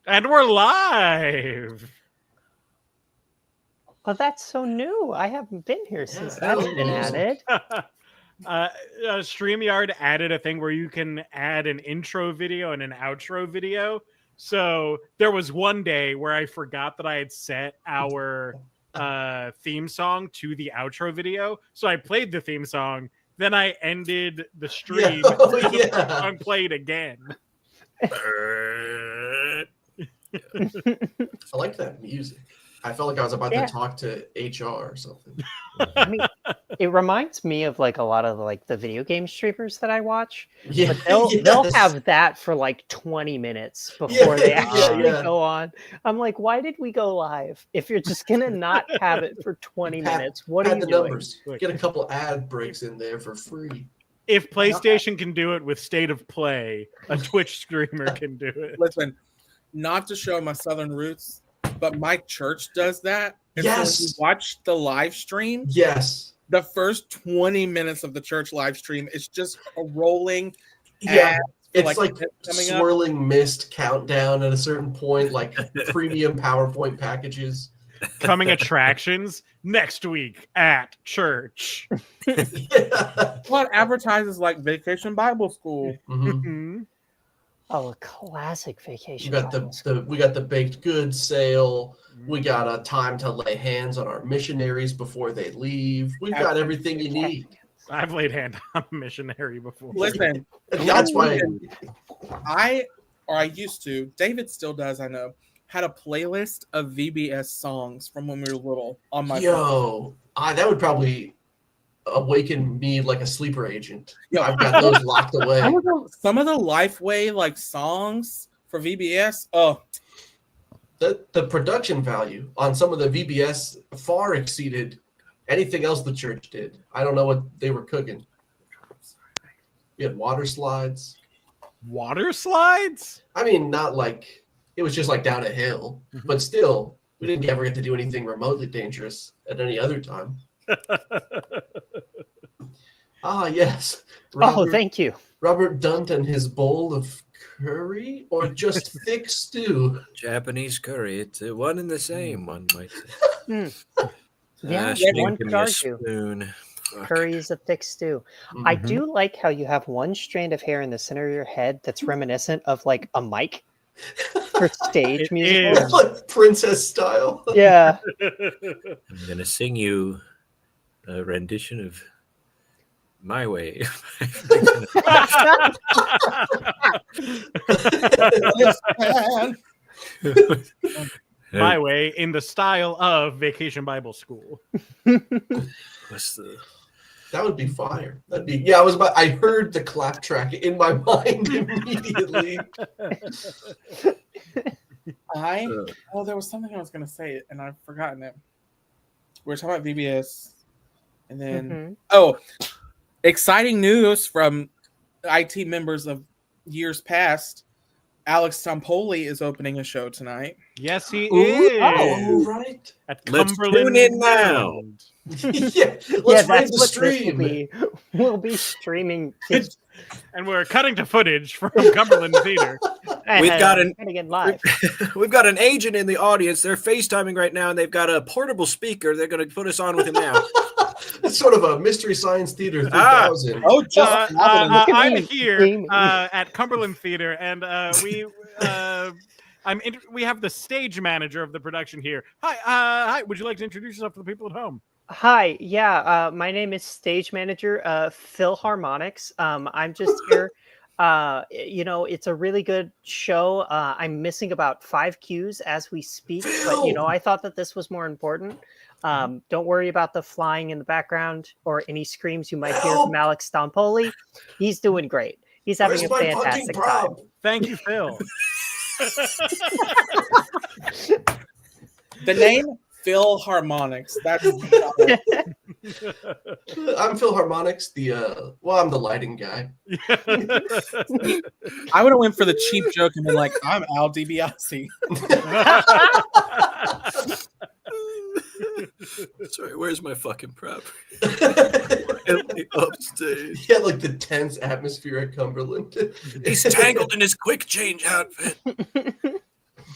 And we're live. Oh, that's so new. I haven't been here since that's been added. StreamYard added a thing where you can add an intro video and an outro video. So there was one day where I forgot that I had set our theme song to the outro video. So I played the theme song. Then I ended the stream and played again. I like that music. I felt like I was about to talk to HR or something. I mean, it reminds me of like a lot of like the video game streamers that I watch. Yeah, but they'll have that for like 20 minutes before they actually go on. I'm like, why did we go live? If you're just gonna not have it for 20 minutes, what are you doing? Numbers. Get a couple ad breaks in there for free. If PlayStation can do it with State of Play, a Twitch streamer can do it. Listen, not to show my Southern roots, but my church does that. And yes. So when you watch the live stream. Yes. The first 20 minutes of the church live stream is just a rolling. Yeah. It's like swirling mist countdown at a certain point, like premium PowerPoint packages. Coming attractions next week at church. What advertises like Vacation Bible School? Mm-hmm. Oh, a classic Vacation. We got the baked goods sale. We got a time to lay hands on our missionaries before they leave. We've got everything you need. I've laid hand on a missionary before. Listen, that's why I used to. David still does. I know. Had a playlist of VBS songs from when we were little on my phone. That would probably awaken me like a sleeper agent. I've got those locked away. Some of the Lifeway like songs for VBS. Oh, the production value on some of the VBS far exceeded anything else the church did. I don't know what they were cooking. We had water slides. Water slides? I mean, not like it was just like down a hill, but still, we didn't ever get to do anything remotely dangerous at any other time. Yes. Robert, thank you. Robert Dunt and his bowl of curry, or just thick stew? Japanese curry. It's one and the same, one might say. Yeah, one could argue. Curry is a thick stew. Mm-hmm. I do like how you have one strand of hair in the center of your head that's reminiscent of like a mic for stage music. Like princess style. Yeah. I'm going to sing you a rendition of My Way. My Way in the style of Vacation Bible School. That would be fire. That'd be I heard the clap track in my mind immediately. There was something I was gonna say and I've forgotten it. We were talking about VBS. And then, exciting news from IT members of years past. Alex Stampoli is opening a show tonight. Yes, he is. Oh, right. At Let's Cumberland tune in now. Let's raid the stream. We'll be streaming. And we're cutting to footage from Cumberland Theater. We've got an agent in the audience. They're FaceTiming right now, and they've got a portable speaker. They're going to put us on with him now. It's sort of a Mystery Science Theater 3000. I'm here at Cumberland Theater, and we have the stage manager of the production here. Hi. Would you like to introduce yourself to the people at home? Hi. Yeah. My name is stage manager Phil Harmonics. I'm just here. It's a really good show. I'm missing about 5 cues as we speak, but I thought that this was more important. Don't worry about the flying in the background or any screams you might hear from Alex Stampoli. He's doing great. He's having a fantastic time. Thank you, Phil. The name Phil Harmonics. That's I'm Phil Harmonics. I'm the lighting guy. I would have went for the cheap joke and been like, I'm Al DiBiase. Sorry, where's my fucking prep? Upstage. Yeah, like the tense atmosphere at Cumberland. He's tangled in his quick change outfit.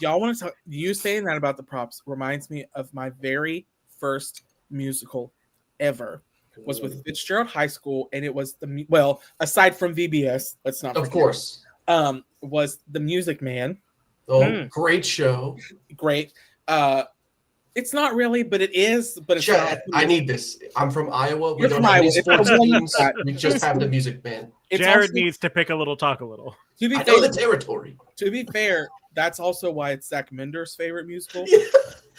y'all want to talk, you saying that about the props reminds me of my very first musical ever. Was with Fitzgerald High School, and it was aside from VBS, let's not forget, of course, was The Music Man. Oh, great show. Great. It's not really, but it is. But it's Chad, I need this. I'm from Iowa. We You're don't from have Iowa. any sports teams. We just have the Music Man. Jared needs to pick a little, talk a little. To be I fair, know the territory. To be fair, that's also why it's Zach Mender's favorite musical.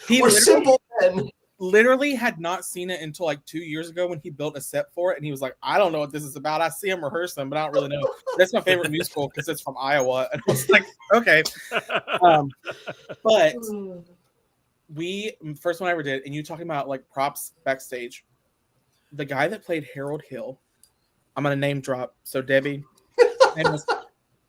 We're simple men. Literally had not seen it until like 2 years ago when he built a set for it, and he was like, I don't know what this is about. I see him rehearsing, but I don't really know. That's my favorite musical because it's from Iowa. And I was like, okay. But first one I ever did, and you talking about like props backstage, the guy that played Harold Hill, I'm gonna name drop. So Debbie, his name was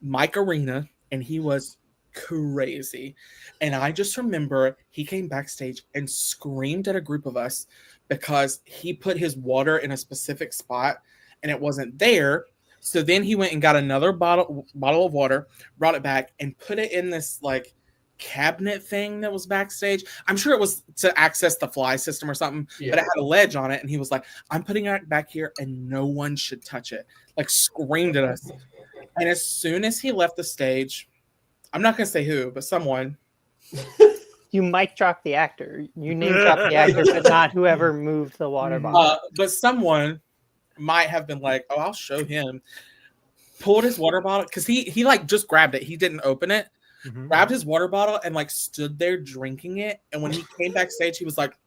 Mike Arena, and he was crazy. And I just remember he came backstage and screamed at a group of us because he put his water in a specific spot and it wasn't there. So then he went and got another bottle of water, brought it back, and put it in this like cabinet thing that was backstage. I'm sure it was to access the fly system or something, but it had a ledge on it. And he was like, I'm putting it back here and no one should touch it. Like screamed at us. And as soon as he left the stage, I'm not going to say who, but someone. You mic drop the actor. You name drop the actor, but not whoever moved the water bottle. But someone might have been like, oh, I'll show him. Pulled his water bottle because he like just grabbed it. He didn't open it. Mm-hmm. Grabbed his water bottle and like stood there drinking it. And when he came backstage, he was like,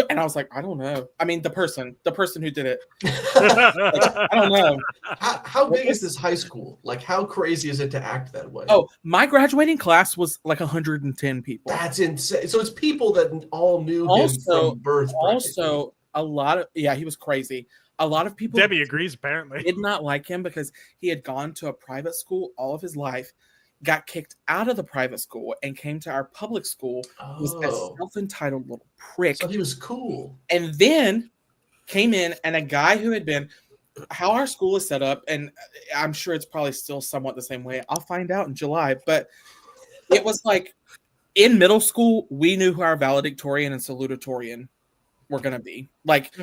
and I was like, I don't know. I mean, the person who did it. Like, I don't know. How big is this high school? Like, how crazy is it to act that way? Oh, my graduating class was like 110 people. That's insane. So it's people that all knew him from birth. Also, a lot of, he was crazy. A lot of people. Debbie agrees, apparently. Did not like him because he had gone to a private school all of his life, got kicked out of the private school, and came to our public school. Was a self-entitled little prick. So he was cool. And then came in, and a guy who had been, how our school is set up, and I'm sure it's probably still somewhat the same way. I'll find out in July. But it was like in middle school, we knew who our valedictorian and salutatorian were going to be. Like,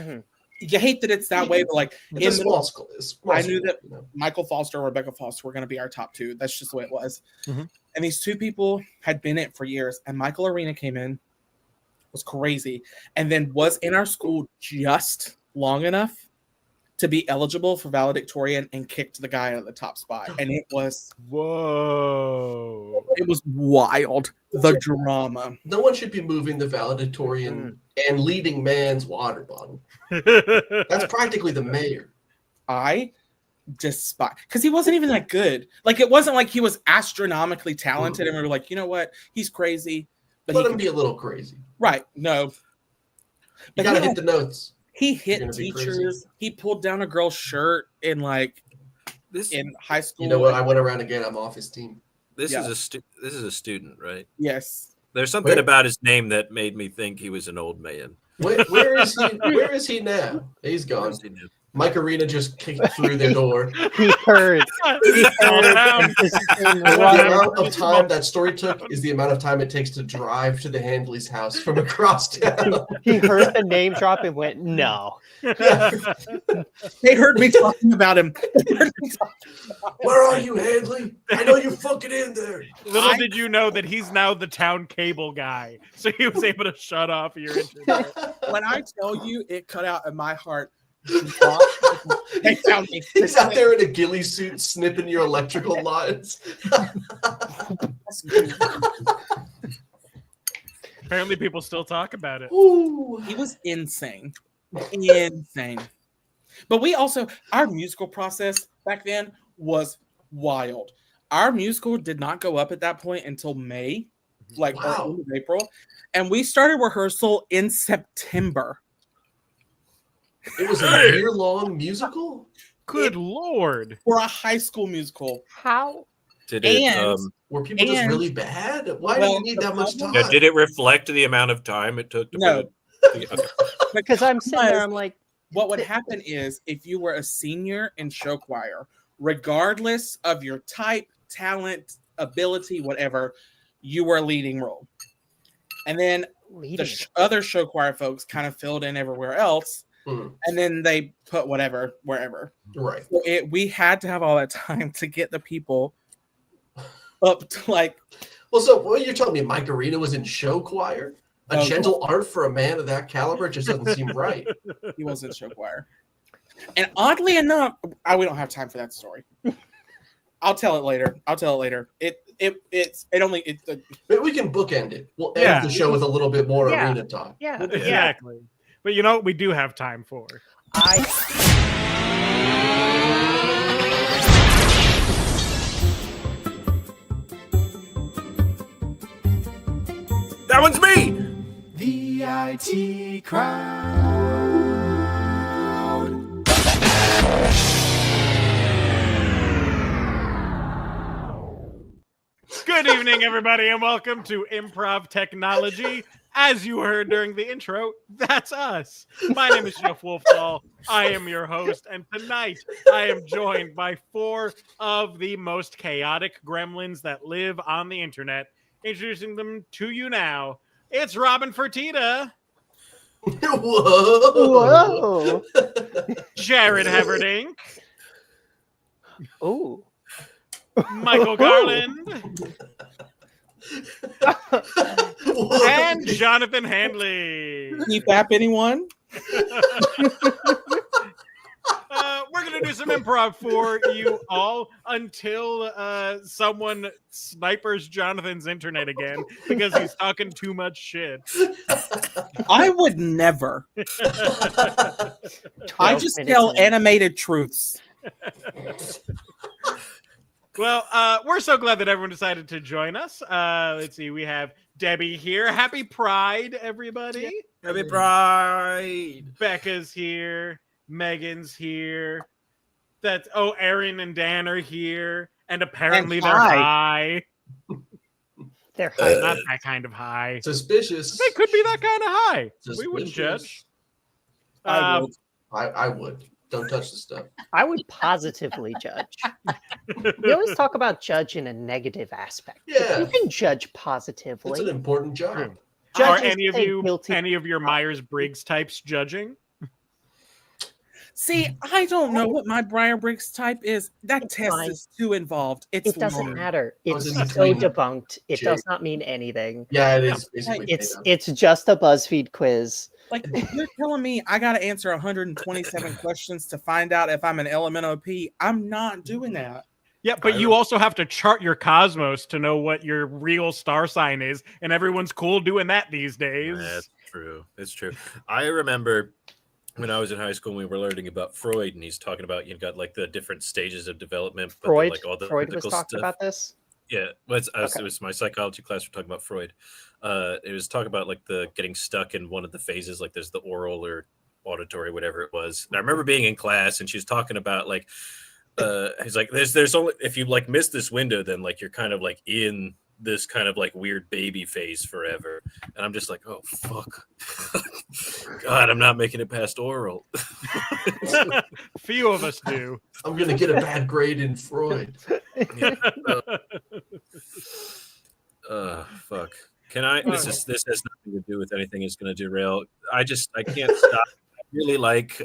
you hate that it's that way, but like it's in small school. I knew that Michael Foster and Rebecca Foster were going to be our top two. That's just the way it was. Mm-hmm. And these two people had been it for years. And Michael Arena came in, was crazy, and then was in our school just long enough to be eligible for valedictorian and kicked the guy out of the top spot. And it was it was wild. The drama. No one should be moving the valedictorian and leading man's water bottle. That's practically the mayor. I despise, because he wasn't even that good. Like, it wasn't like he was astronomically talented and we were like, you know what, he's crazy. But let him be a little crazy. Right. No. You gotta hit the notes. He hit teachers. He pulled down a girl's shirt in high school. You know what? I went around again. I'm off his team. This is a student, right? Yes. There's something about his name that made me think he was an old man. Where is he? Where is he now? He's gone. Mike Arena just kicked through the door. He heard. The amount of time that story took is the amount of time it takes to drive to the Handley's house from across town. He heard the name drop and went, no. They heard me talking about him. Where are you, Handley? I know you're fucking in there. Little did you know that he's now the town cable guy. So he was able to shut off your internet. When I tell you, it cut out in my heart. He's out there in a ghillie suit snipping your electrical lines. Apparently people still talk about it. Ooh. He was insane. But our musical process back then was wild. Our musical did not go up at that point until May, or April. And we started rehearsal in September. It was a year-long musical? Good Lord. For a high school musical. How? Did it, were people just really bad? Why do you need that much time? Did it reflect the amount of time it took to No. Because I'm sitting there, I'm like... What would happen is, if you were a senior in show choir, regardless of your type, talent, ability, whatever, you were a leading role. And then the other show choir folks kind of filled in everywhere else. And then they put whatever wherever. Right. So we had to have all that time to get the people up to like. Well, so what you're telling me, Mike Arena was in show choir? A gentle art for a man of that caliber just doesn't seem right. He was in show choir. And oddly enough, we don't have time for that story. I'll tell it later. Maybe we can bookend it. We'll end the show with a little bit more arena talk. Yeah, exactly. But you know what we do have time for? That one's me! The IT crowd. Good evening, everybody, and welcome to Improv Technology. As you heard during the intro, that's us. My name is Jeff Wolfdahl. I am your host, and tonight I am joined by 4 of the most chaotic gremlins that live on the internet. Introducing them to you now, it's Robin Fertitta. Whoa! Jared Heverdink. Oh. Michael Garland. And Jonathan Handley. Keep app anyone? We're going to do some improv for you all until someone snipers Jonathan's internet again because he's talking too much shit. I would never. I just tell animated truths. Well, we're so glad that everyone decided to join us. Let's see. We have Debbie here. Happy Pride, everybody. Happy Pride. Becca's here. Megan's here. Erin and Dan are here. And apparently they're high. They're high. Not that kind of high. Suspicious. They could be that kind of high. Suspicious. We wouldn't judge. I would. Don't touch the stuff. I would positively judge. We always talk about judge in a negative aspect. Yeah. You can judge positively. It's an important job. Are any of your Myers-Briggs types judging? See, I don't know what my Myers-Briggs type is. That test is too involved. It doesn't matter. It's so debunked. It does not mean anything. Yeah, it is. Basically it's just a BuzzFeed quiz. Like, you're telling me I got to answer 127 questions to find out if I'm an LMNOP. I'm not doing that. Yeah, but you also have to chart your cosmos to know what your real star sign is, and everyone's cool doing that these days. That's true. It's true. I remember when I was in high school, we were learning about Freud, and he's talking about you've got like the different stages of development. Freud, like all the Freud was talking about this. Yeah, it was my psychology class. We're talking about Freud. It was talking about like the getting stuck in one of the phases, like there's the oral or auditory, whatever it was. And I remember being in class, and she was talking about like, he's like, there's only if you like miss this window, then like you're kind of like in this kind of like weird baby phase forever. And I'm just like, oh fuck, God, I'm not making it past oral. Few of us do. I'm gonna get a bad grade in Freud. Yeah. Fuck. Can I? This has nothing to do with anything. It's going to derail. I can't stop. I really like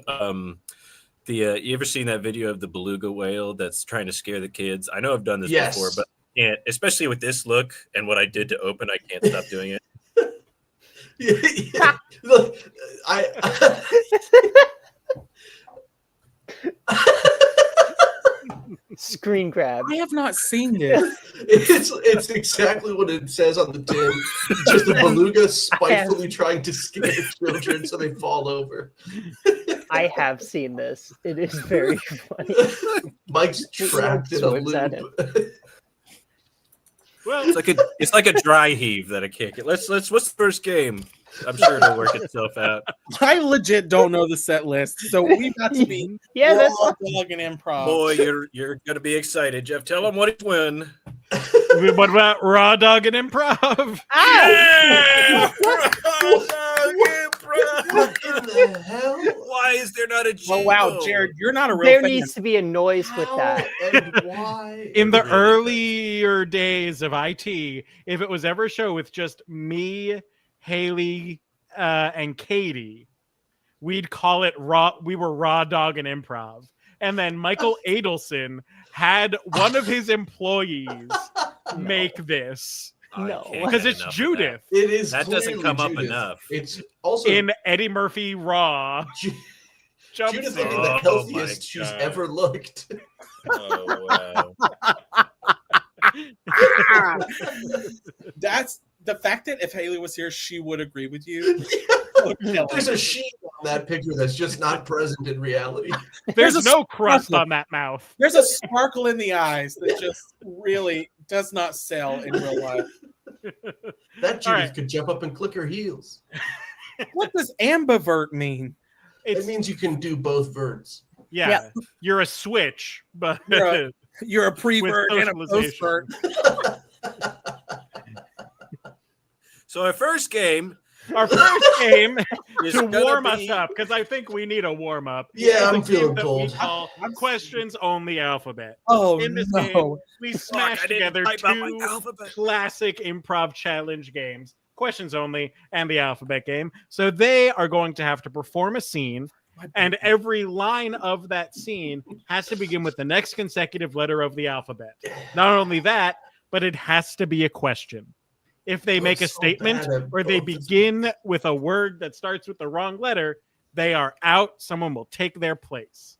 you ever seen that video of the beluga whale that's trying to scare the kids? I know I've done this before, but I can't, especially with this look and what I did to open, I can't stop doing it. Yeah. Look, Screen grab. I have not seen this. It's exactly what it says on the tin. Just a beluga spitefully trying to scare children so they fall over. I have seen this. It is very funny. Mike's trapped in a loop. Well, it's like a dry heave that I can't get. What's the first game? I'm sure it'll work itself out. I legit don't know the set list, so we got to be that's raw dog and improv. Boy, you're gonna be excited, Jeff. Tell them what it's win. What about raw dog and improv? Yeah! Raw dog improv. What in the hell? Why is there not a G? Oh wow, Jared, you're not a real There fan. needs to be a noise with How that. and why? In the really earlier days of IT, if it was ever a show with just me, Haley, and Katie, we'd call it raw. We were Raw Dog and Improv. And then Michael Adelson had one of his employees make this No. because it's Judith It is That doesn't clearly come up Judith. enough. It's also in Eddie Murphy Raw. Judith looking jumpsuit. the Oh healthiest my she's God. ever looked. Oh wow. That's the fact that if Haley was here, she would agree with you. There's a sheen on that picture that's just not present in reality. There's a no crust sparkle. on that mouth. There's a sparkle in the eyes that just really does not sell in real life. That Judith right. could jump up and click her heels. What does ambivert mean? It It's means you can do both verts. yeah, you're a switch, but You're a pre-vert and a socialization. post-vert. So our first game our first game is to gonna warm us be- up, because I think we need a warm up. Yeah, is a I'm feeling game that we cold. call questions only alphabet. Oh In this no! game, we Fuck, smash I didn't together type out my two alphabet. classic improv challenge games, questions only, and the alphabet game. So they are going to have to perform a scene, and every line of that scene has to begin with the next consecutive letter of the alphabet. Not only that, but it has to be a question. If they make a so statement bad at or they both of begin with a word that starts with the wrong letter, they are out. Someone will take their place.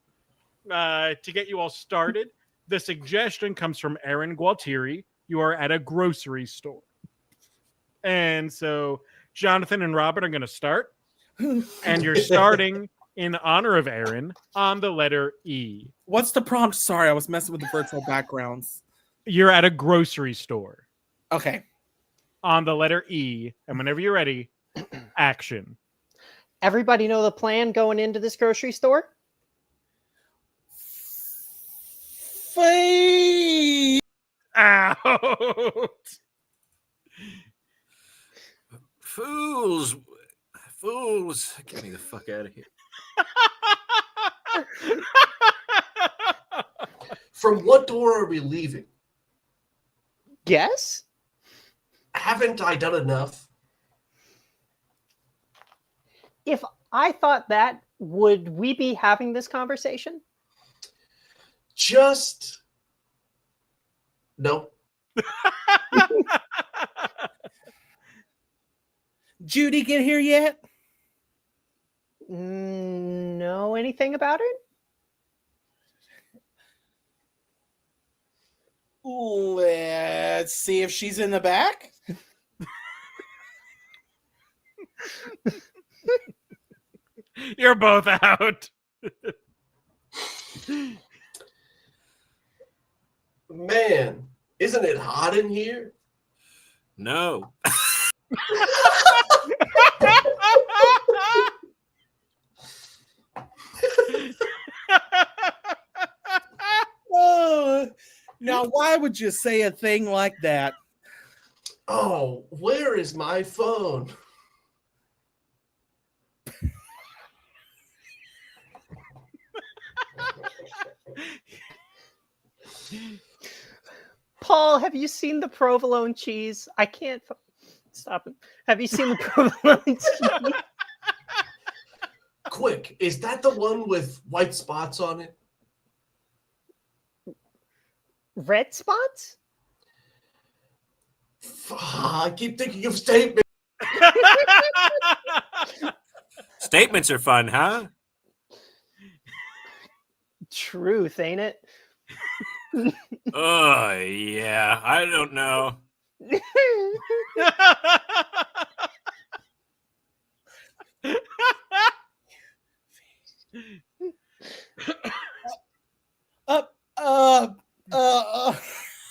To get you all started, the suggestion comes from Aaron Gualtieri. You are at a grocery store. And so Jonathan and Robert are going to start. And you're starting in honor of Aaron on the letter E. What's the prompt? Sorry, I was messing with the virtual backgrounds. You're at a grocery store Okay. on the letter E. And whenever you're ready, action. Everybody know the plan going into this grocery store? Fake. Out. Fools. Get me the fuck out of here. From what door are we leaving? Yes? Haven't I done enough? If I thought that, would we be having this conversation? Just no. Judy get here yet? Know anything about it? Let's see if she's in the back. You're both out. Man, isn't it hot in here? No. Oh, now, why would you say a thing like that? Oh, where is my phone? Paul, have you seen the provolone cheese? I can't stop it. Have you seen the provolone cheese? Quick, is that the one with white spots on it? Red spots? I keep thinking of statement. Statements are fun, huh? Truth, ain't it? Oh, yeah. I don't know.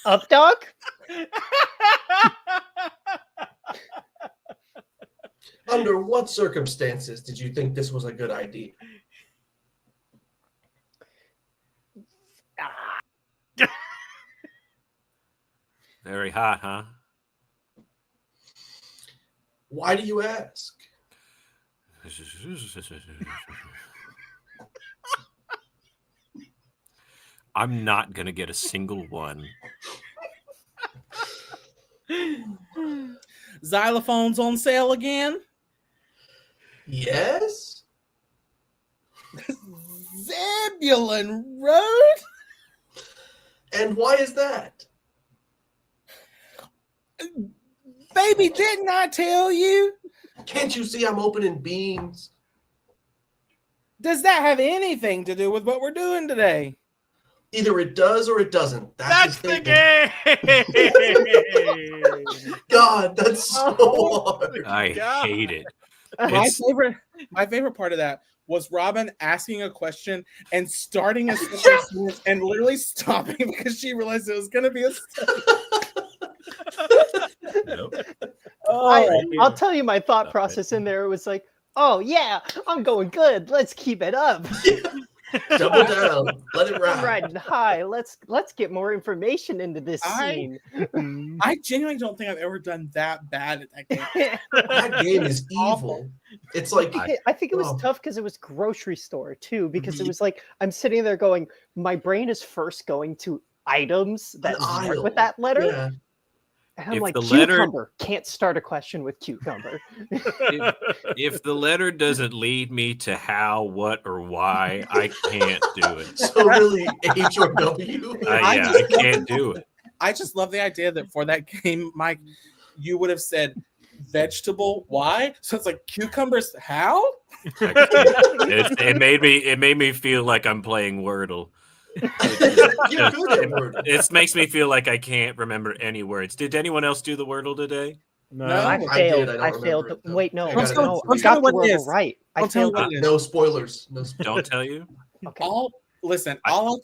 Up dog? Under what circumstances did you think this was a good idea? Very hot, huh? Why do you ask? I'm not gonna get a single one. Xylophones on sale again? Yes? Zebulon Road? And why is that? Baby, didn't I tell you? Can't you see I'm opening beans? Does that have anything to do with what we're doing today? Either it does or it doesn't. That's the game. God, that's so hard. I God. hate it. My favorite part of that was Robin asking a question and starting a sentence and literally stopping because she realized it was going to be a Nope. I'll tell you my thought process in there. It was like, oh yeah, I'm going good. Let's keep it up. Double down. Let it I'm ride. riding high. Let's get more information into this scene. I genuinely don't think I've ever done that bad at that game. That game is evil. It's like I think it was tough because it was grocery store too. Because it was like I'm sitting there going, my brain is first going to items that start with that letter. Yeah. And I'm If like, the cucumber. Can't start a question with cucumber. If the letter doesn't lead me to how, what, or why, I can't do it. So really, H or W? I can't do it. I just love the idea that for that game, Mike, you would have said vegetable. Why? So it's like cucumbers. How? It made me feel like I'm playing Wordle. You're good at Wordle. It makes me feel like I can't remember any words. Did anyone else do the Wordle today? No. I I failed. did, I I don't failed. remember it, though. Wait, no, I no, gotta- no. let's I got go the with word this. right. I I'll tell you failed. what it is. No spoilers. No spoilers. Don't tell you. Okay. All I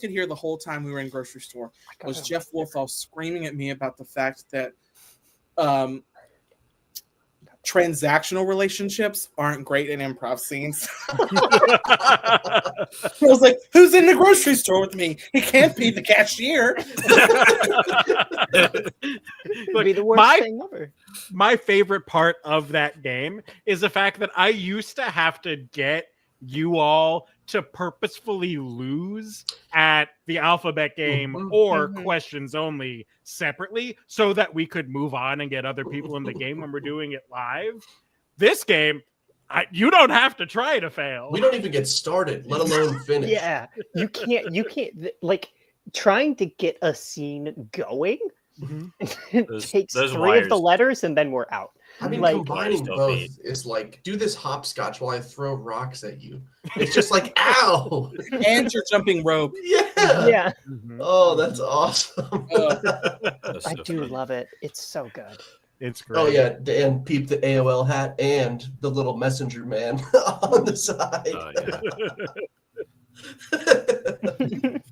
could hear the whole time we were in grocery store was Jeff Wolfall screaming at me about the fact that transactional relationships aren't great in improv scenes. I was like, who's in the grocery store with me? He can't be the cashier. It'd be the worst thing ever. My favorite part of that game is the fact that I used to have to get you all to purposefully lose at the alphabet game or questions only separately so that we could move on and get other people in the game when we're doing it live. This game, you don't have to try to fail. We don't even get started, let alone finish. Yeah, you can't. Like trying to get a scene going. It takes those 3 of the wires. letters, and then we're out. I mean, Like- combining Don't both be. is like, do this hopscotch while I throw rocks at you. It's just like, ow! And you're jumping rope. Yeah! Yeah, Oh, that's awesome. That's I so do funny. love it. It's so good. It's great. Oh, yeah, and peep the AOL hat and the little messenger man on the side. Yeah.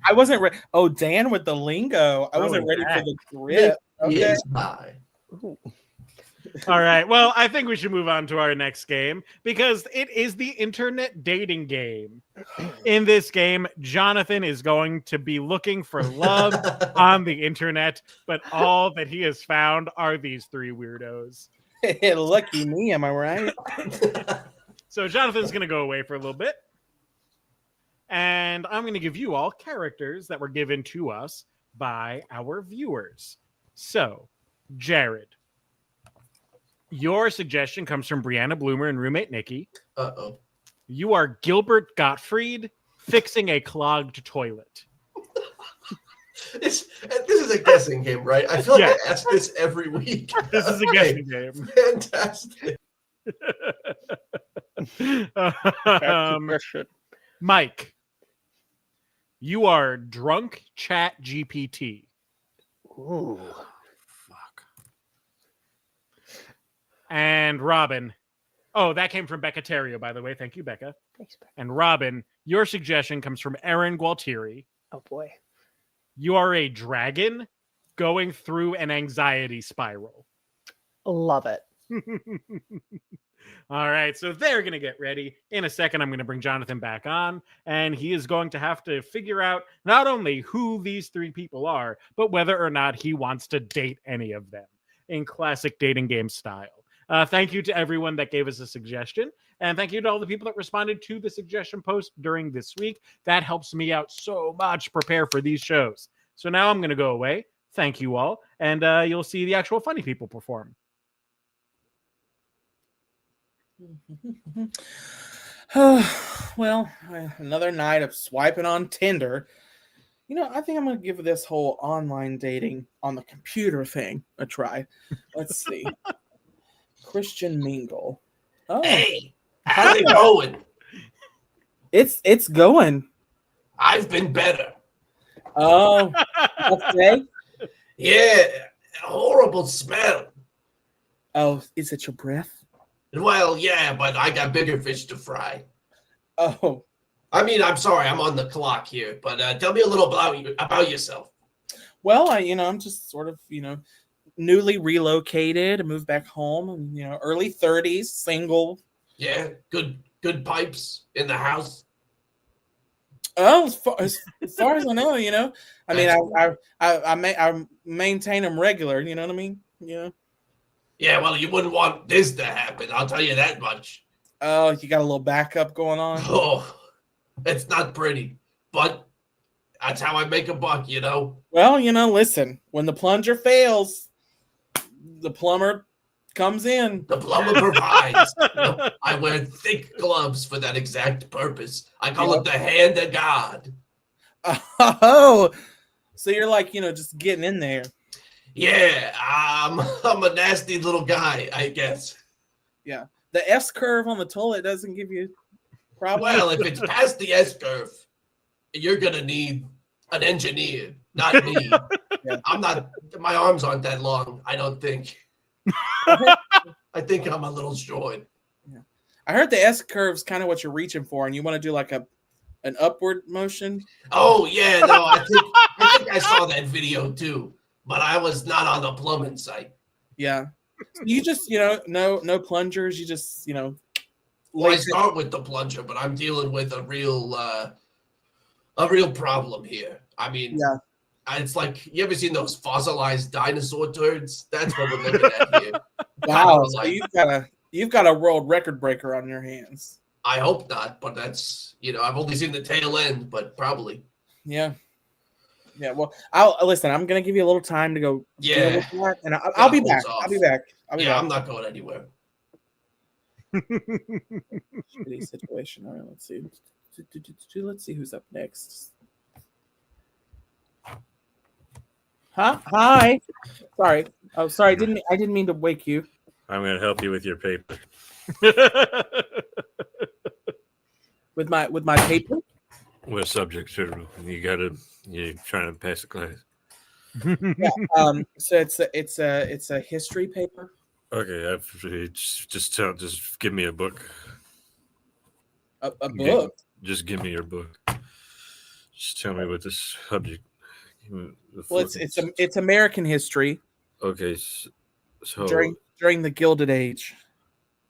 I wasn't ready. Oh, Dan with the lingo. I wasn't ready for the grip. He Okay. is high. Ooh. All right. Well, I think we should move on to our next game because it is the internet dating game. In this game, Jonathan is going to be looking for love on the internet, but all that he has found are these 3 weirdos. Lucky me, am I right? So Jonathan's going to go away for a little bit. And I'm going to give you all characters that were given to us by our viewers. So, Jared, your suggestion comes from Brianna Bloomer and roommate Nikki. Uh-oh. You are Gilbert Gottfried fixing a clogged toilet. This is a guessing game, right? I feel like Yeah. I ask this every week. This is a Okay, guessing game. Fantastic. Mike, you are drunk chat GPT. Ooh. Fuck. And Robin. Oh, that came from Becca Terrio, by the way. Thank you, Becca. Thanks, Beck. And Robin, your suggestion comes from Erin Gualtieri. Oh boy. You are a dragon going through an anxiety spiral. Love it. All right, so they're going to get ready. In a second, I'm going to bring Jonathan back on, and he is going to have to figure out not only who these 3 people are, but whether or not he wants to date any of them in classic dating game style. Thank you to everyone that gave us a suggestion. And thank you to all the people that responded to the suggestion post during this week. That helps me out so much prepare for these shows. So now I'm going to go away. Thank you all. And you'll see the actual funny people perform. Well, another night of swiping on Tinder. You know, I think I'm going to give this whole online dating on the computer thing a try. Let's see. Christian Mingle. Oh, Hey, how's it going? it's going. I've been better. Oh, okay. Yeah, horrible smell. Oh, is it your breath? Well, yeah, but I got bigger fish to fry. Oh, I mean, I'm sorry, I'm on the clock here, but tell me a little about yourself. well, I'm just sort of, newly relocated, moved back home, and early 30s, single. Yeah, good pipes in the house. Oh, as far as I know, I mean, I maintain them regular. You know what I mean? Yeah. Yeah, well, you wouldn't want this to happen. I'll tell you that much. Oh, you got a little backup going on. Oh, it's not pretty, but that's how I make a buck, you know? Well, listen, when the plunger fails, the plumber comes in. The plumber provides. I wear thick gloves for that exact purpose. I call it the hand of God. Oh, so you're like, just getting in there. Yeah, I'm a nasty little guy, I guess. Yeah. The S curve on the toilet doesn't give you problems. Well, if it's past the S curve, you're going to need an engineer, not me. Yeah. My arms aren't that long, I don't think. I think I'm a little short. Yeah. I heard the S curve's kind of what you're reaching for, and you want to do like an upward motion. Oh, yeah, no, I think I saw that video too, but I was not on the plumbing site. Yeah. You just, no plungers. You just, Well, I start with the plunger, but I'm dealing with a real problem here. I mean, yeah. It's like, you ever seen those fossilized dinosaur turds? That's what we're looking at here. Wow, so you've got a world record breaker on your hands. I hope not, but that's, I've only seen the tail end, but probably. Yeah. Yeah, well, I'm gonna give you a little time to go. Yeah, and I'll be back. I'll be back. I'm not going anywhere. Shitty situation. All right, let's see. Let's see who's up next. Huh? Hi. Sorry. Oh, sorry. I didn't mean to wake you. I'm going to help you with your paper. With my paper. What subject? You're trying to pass the class. Yeah. So it's a history paper. Okay. Just give me a book. A book. Just give me your book. Just tell me what this subject. Well, it's American history. Okay. So during the Gilded Age.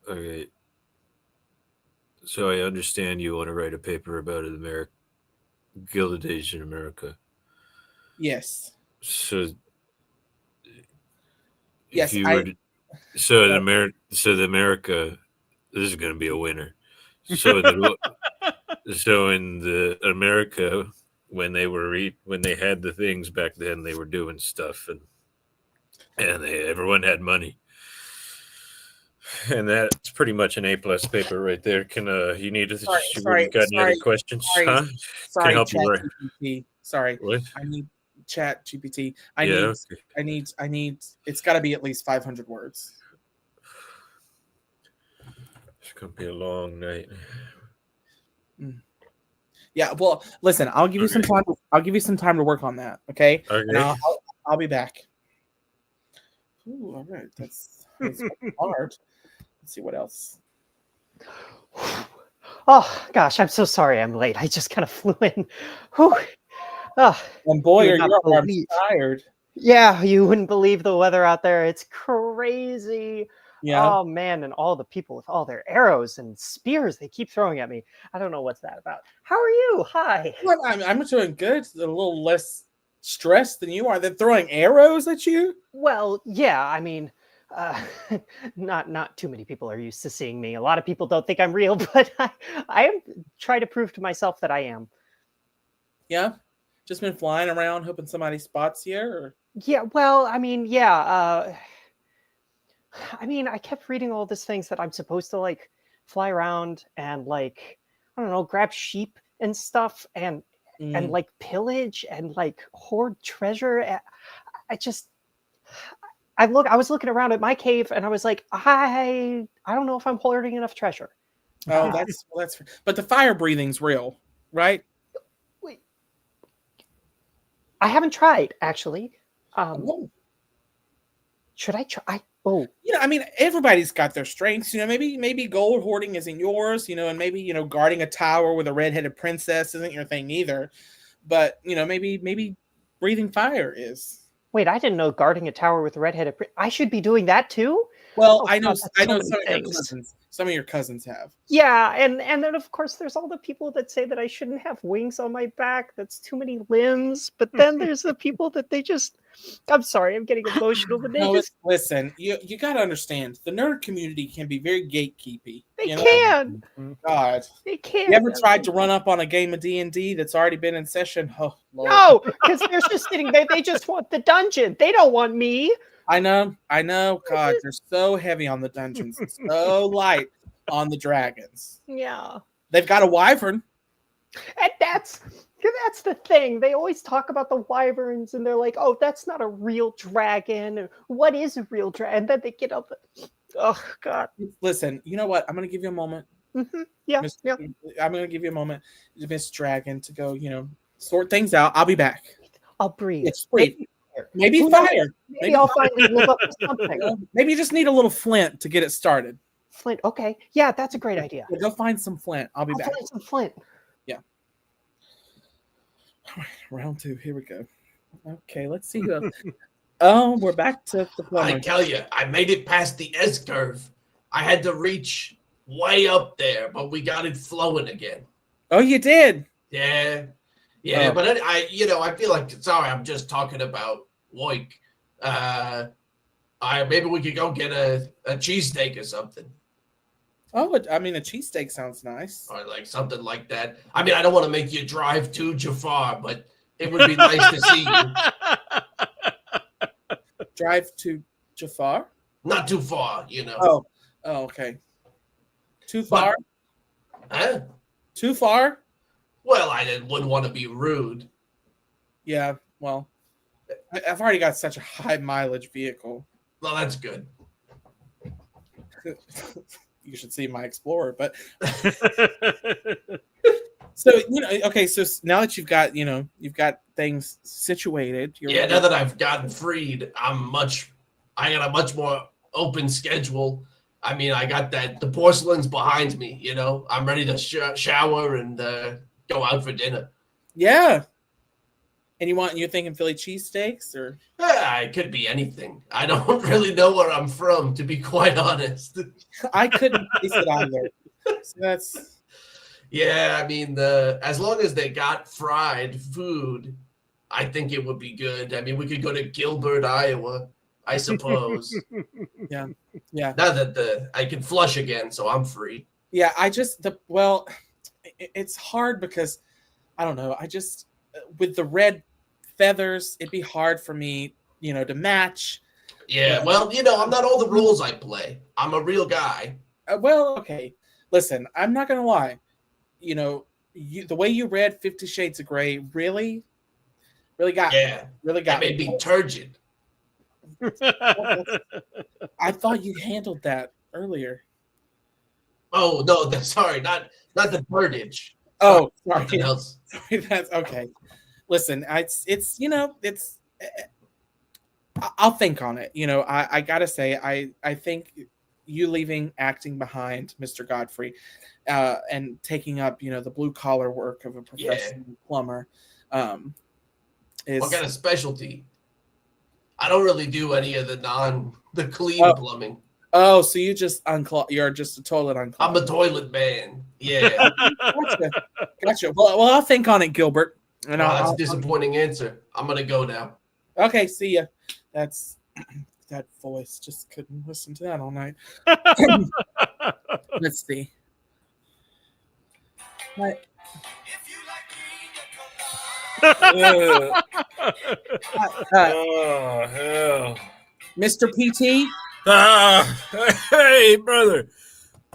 Okay. So I understand you want to write a paper about an Gilded Age in America. Yes. So. Yes. In America, this is going to be a winner. So in the America, when they had the things back then, they were doing stuff, and everyone had money, and that's pretty much an A+ paper right there. Can you need to? Got any other questions? Huh? Sorry, can help you GPT. Sorry, what? I need Chat GPT. I need. It's got to be at least 500 words. It's gonna be a long night. Yeah, well, listen, I'll give you some time. I'll give you some time to work on that. Okay. Okay. And I'll be back. Ooh, all right. That's hard. Let's see what else. Oh gosh, I'm so sorry I'm late. I just kind of flew in. Whew. Oh, and boy, I'm tired. Yeah, you wouldn't believe the weather out there. It's crazy. Yeah. Oh man, and all the people with all their arrows and spears they keep throwing at me. I don't know what's that about. How are you? Hi. Well, I'm doing good. A little less stressed than you are. They're throwing arrows at you? Well, yeah, I mean, Not too many people are used to seeing me. A lot of people don't think I'm real, but I am trying to prove to myself that I am. Yeah, just been flying around hoping somebody spots you. Or... Yeah, well, I mean, yeah. I kept reading all these things that I'm supposed to like fly around and like I don't know, grab sheep and stuff and like pillage and like hoard treasure. I was looking around at my cave and I was like, I don't know if I'm hoarding enough treasure. Oh, that's but the fire breathing's real, right? Wait, I haven't tried actually. Should I try? I mean, everybody's got their strengths. Maybe gold hoarding isn't yours. And maybe guarding a tower with a redheaded princess isn't your thing either. But maybe breathing fire is. Wait, I didn't know guarding a tower with a redheaded princess. I should be doing that too. Well, I know some of your cousins have. Yeah, and then of course there's all the people that say that I shouldn't have wings on my back. That's too many limbs. But then there's the people that they just. I'm sorry, I'm getting emotional, but listen. You got to understand, the nerd community can be very gatekeepy. They can. God, they can. You ever tried to run up on a game of D&D that's already been in session? Oh, Lord. No, because they're just sitting there. They just want the dungeon. They don't want me. I know. God, they're so heavy on the dungeons, so light on the dragons. Yeah, they've got a wyvern, and that's the thing. They always talk about the wyverns, and they're like, "Oh, that's not a real dragon. What is a real dragon?" And then they get up. Oh God! Listen, you know what? I'm going to give you a moment. Mm-hmm. Yeah, yeah. I'm going to give you a moment, Miss Dragon, to go. Sort things out. I'll be back. I'll breathe. It's breathe. Maybe fire. Maybe I'll finally live up to something. Maybe you just need a little flint to get it started. Flint. Okay. Yeah, that's a great idea. Go find some flint. I'll back. Find some flint. Yeah. All right, round 2. Here we go. Okay, let's see. We're back to the plumber. I tell you, I made it past the S curve. I had to reach way up there, but we got it flowing again. Oh, you did? Yeah. Yeah, but I feel like, sorry, I'm just talking about Loik. Maybe we could go get a cheesesteak or something. Oh, I mean, a cheesesteak sounds nice. Or like something like that. I mean, I don't want to make you drive to Jafar, but it would be nice to see you. Drive to Jafar? Not too far, Oh, okay. Too far? Huh? Too far? Well, wouldn't want to be rude. Yeah, well, I've already got such a high mileage vehicle. Well, that's good. You should see my Explorer, but so okay. So now that you've got things situated. Now that I've gotten freed, I got a much more open schedule. I mean, I got the porcelain's behind me. I'm ready to shower and go out for dinner. Yeah. And you're thinking Philly cheesesteaks or? It could be anything. I don't really know where I'm from, to be quite honest. I couldn't taste it either. So that's. Yeah, I mean, as long as they got fried food, I think it would be good. I mean, we could go to Gilbert, Iowa, I suppose. Yeah. Now that I can flush again, so I'm free. Yeah, it's hard because I don't know. With the red feathers, it'd be hard for me, to match. Yeah, well, I'm not all the rules I play. I'm a real guy. Okay. Listen, I'm not gonna lie. The way you read 50 Shades of Grey really got me. Really got me. It made me turgid. I thought you handled that earlier. Oh no, sorry, not the birdage. Oh, sorry. Something else. Sorry, that's okay. Listen, it's I'll think on it. I gotta say, I think you leaving acting behind Mr. Godfrey, and taking up the blue collar work of a professional plumber, is what kind of specialty? I don't really do any of the clean plumbing. Oh, so you just you're just a toilet unclog. I'm a toilet man. Yeah. Gotcha. Well, I'll think on it, Gilbert. And that's a disappointing answer. I'm gonna go now. Okay, see ya. that voice. Just couldn't listen to that all night. Let's see. What? Oh hell! Mr. PT? Hey brother!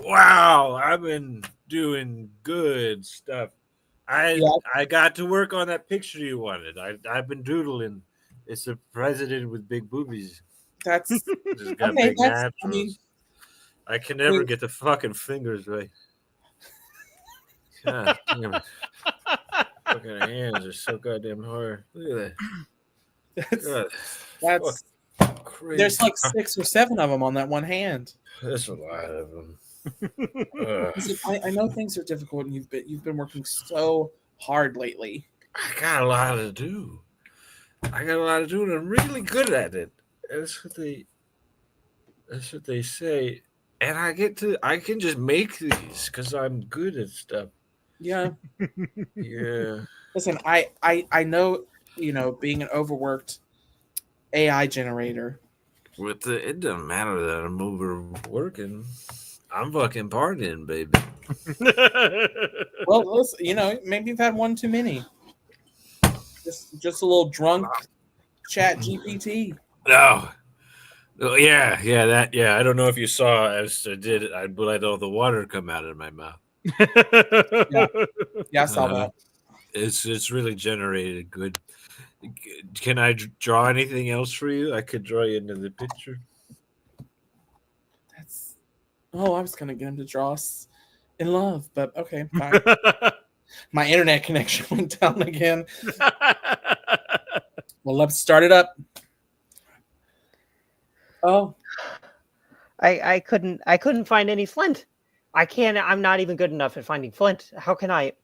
Wow, I've been doing good stuff. I got to work on that picture you wanted. I've been doodling. It's a president with big boobies. That's Just got okay. big That's, naturals. I can never get the fucking fingers right. God damn it. Fucking hands are so goddamn hard. Look at that. that's Crazy. there's like 6 or 7 of them on that one hand. There's a lot of them. Listen, I know things are difficult, and you've been working so hard lately. I got a lot to do. And I'm really good at it. That's what they say. And I can just make these because I'm good at stuff. Yeah. Yeah. Listen, I know, being an overworked AI generator. It doesn't matter that I'm overworking. I'm fucking partying, baby. Well, listen, maybe you've had one too many. Just a little drunk chat GPT. No. Oh, yeah. I don't know if you saw as I did it. I let all the water come out of my mouth. Yeah, I saw that. It's really generated good. Can I draw anything else for you? I could draw you into the picture. I was gonna get him to draw us in love, but okay, fine. My internet connection went down again. Well, let's start it up. Oh, I couldn't find any flint. I'm not even good enough at finding flint. How can I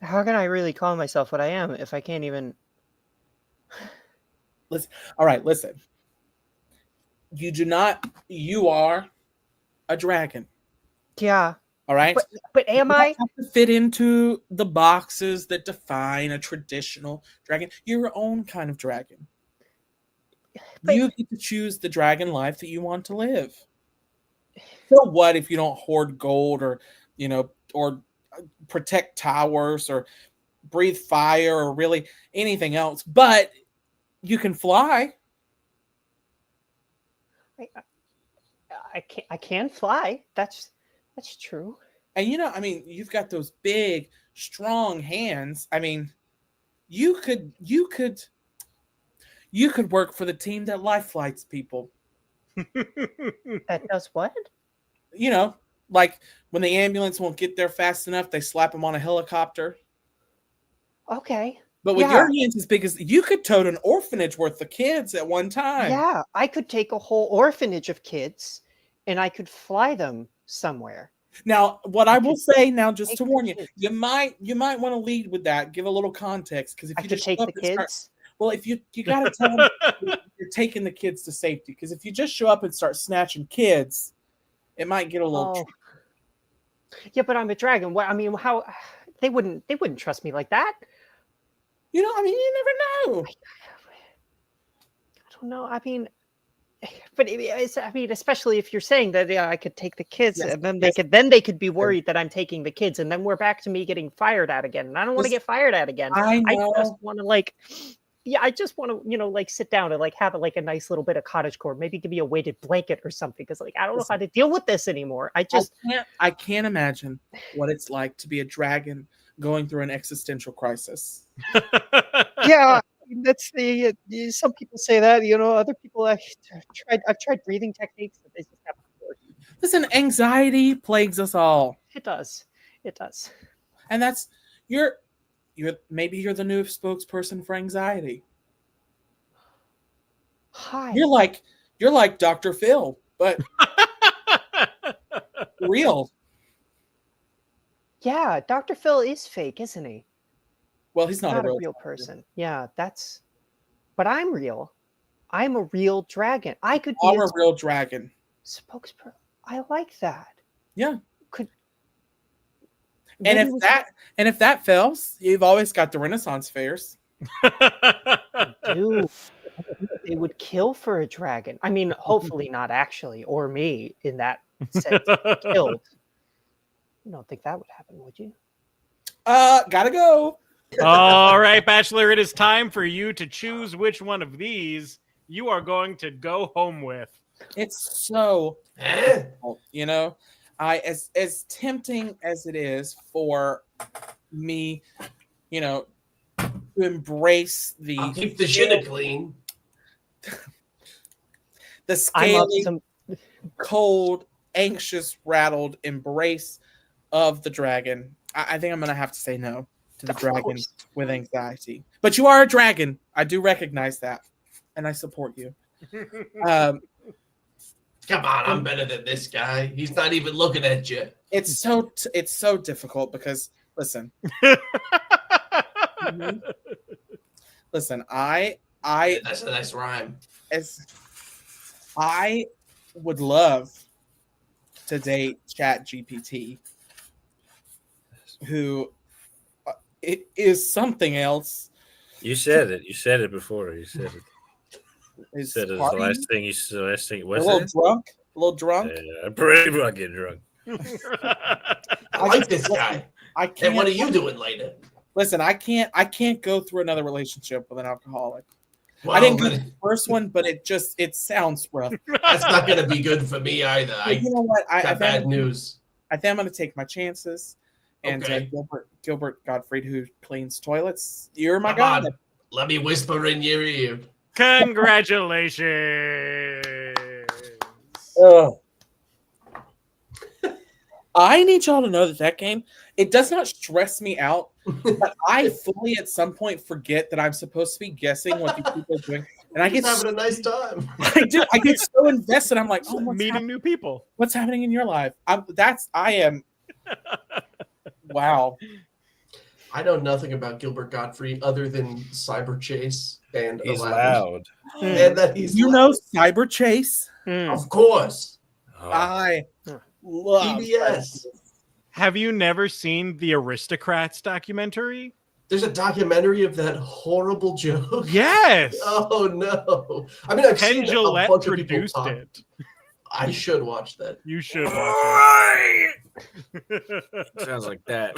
really call myself what I am if I can't even? All right, listen. You are a dragon. Yeah. All right. But am you I? Have to fit into the boxes that define a traditional dragon. You're your own kind of dragon. But you get to choose the dragon life that you want to live. So what if you don't hoard gold or protect towers or breathe fire or really anything else? But you can fly. I can fly. That's true. And you've got those big, strong hands. I mean, you could work for the team that life flights people. That does what? Like when the ambulance won't get there fast enough, they slap them on a helicopter. Okay. But with your hands as big as you could tote an orphanage worth of kids at one time. Yeah, I could take a whole orphanage of kids and I could fly them somewhere. Now, what I will say now, just to warn you, you might want to lead with that. Give a little context, because if you just take the kids, if you got to tell them you're taking the kids to safety, because if you just show up and start snatching kids, it might get a little. Yeah, but I'm a dragon. What? I mean, how they wouldn't trust me like that. You never know. I don't know. I mean, but especially if you're saying that I could take the kids, and then they could be worried that I'm taking the kids, and then we're back to me getting fired at again. And I don't want to get fired at again. I just want to sit down and have a nice little bit of cottagecore. Maybe give me a weighted blanket or something, because I don't know how to deal with this anymore. I can't imagine what it's like to be a dragon going through an existential crisis. Yeah. That's some people say that, other people I've tried breathing techniques that they just haven't worked. Listen, anxiety plagues us all. It does. And that's maybe you're the new spokesperson for anxiety. Hi. You're like Dr. Phil, but real. Yeah, Dr. Phil is fake, isn't he? Well, he's not a real person. Yeah, but I'm real. I'm a real dragon. I could be a real dragon. Spokesperson. I like that. Yeah. And if that fails, you've always got the Renaissance fairs. Dude. they would kill for a dragon. I mean, hopefully not actually, or me in that sense. Killed. You don't think that would happen, would you? Gotta go. All right, Bachelor, it is time for you to choose which one of these you are going to go home with. It's so difficult, you know. As tempting as it is for me, you know, to embrace the I'll keep the shit clean. The scaly, cold, anxious, rattled embrace of the dragon. I think I'm gonna have to say no to the dragon with anxiety. But you are a dragon. I do recognize that, and I support you. Come on, I'm better than this guy. He's not even looking at you. It's so difficult because listen, listen. That's a nice rhyme. I would love to date ChatGPT, who it is something else. You said it. You said it before. You said it. You Is said it was the last thing you said. Last thing. a What's little it? drunk. A little drunk. Yeah, I'm pretty fucking drunk. I like this guy. I can't. And what are you doing later? Listen, I can't go through another relationship with an alcoholic. Well, I didn't go to the first one, but it sounds rough. That's not going to be good for me either. You know what? I got bad news. I think I'm going to take my chances. And Okay. Gilbert Gottfried, who cleans toilets, you're my Come guy. on. Let me whisper in your ear. Congratulations. I need y'all to know that game, it does not stress me out, but I fully at some point forget that I'm supposed to be guessing what these people are doing. And I get having a nice time. I do. I get so invested. I'm like, oh, meeting new people. What's happening in your life? I am. Wow. I know nothing about Gilbert Gottfried other than Cyber Chase and He's Aladdin. loud. And that he's You loud. know Cyber Chase? Of course. Oh. I love PBS. Have you never seen the Aristocrats documentary? There's a documentary of that horrible joke. Yes. Oh no! I mean, I've Ken seen a Gillette bunch of people produced talk. it. I should watch that. You should watch it. Sounds like that.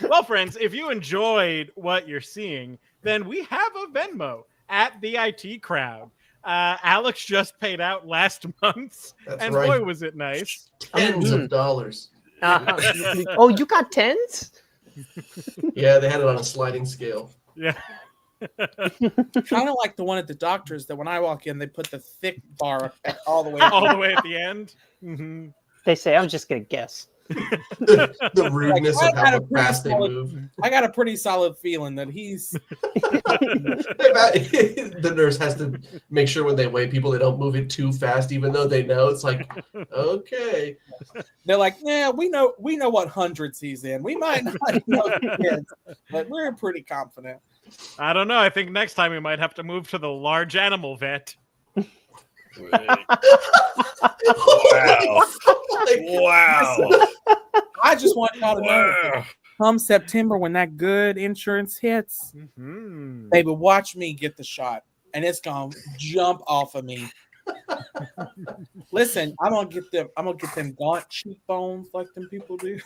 Well, friends, if you enjoyed what you're seeing, then we have a Venmo at the IT Crowd. Alex just paid out last month, That's and right. boy, was it nice. Tens of dollars. Oh, you got tens? Yeah, they had it on a sliding scale. Yeah. kind of like the one at the doctor's that when I walk in, they put the thick bar all the way All the way at the end. Mm-hmm. They say, I'm just going to guess. The rudeness Like, of I got how a pretty fast they solid- move. I got a pretty solid feeling that he's The nurse has to make sure when they weigh people, they don't move it too fast, even though they know. It's like, okay. they're like, yeah, we know what hundreds he's in. We might not know who he is, but we're pretty confident. I don't know. I think next time we might have to move to the large animal vet. Wow. I just want y'all to know, Wow. come September when that good insurance hits, Mm-hmm. baby, watch me get the shot, and it's gonna jump off of me. Listen, I'm gonna get them gaunt cheekbones like them people do.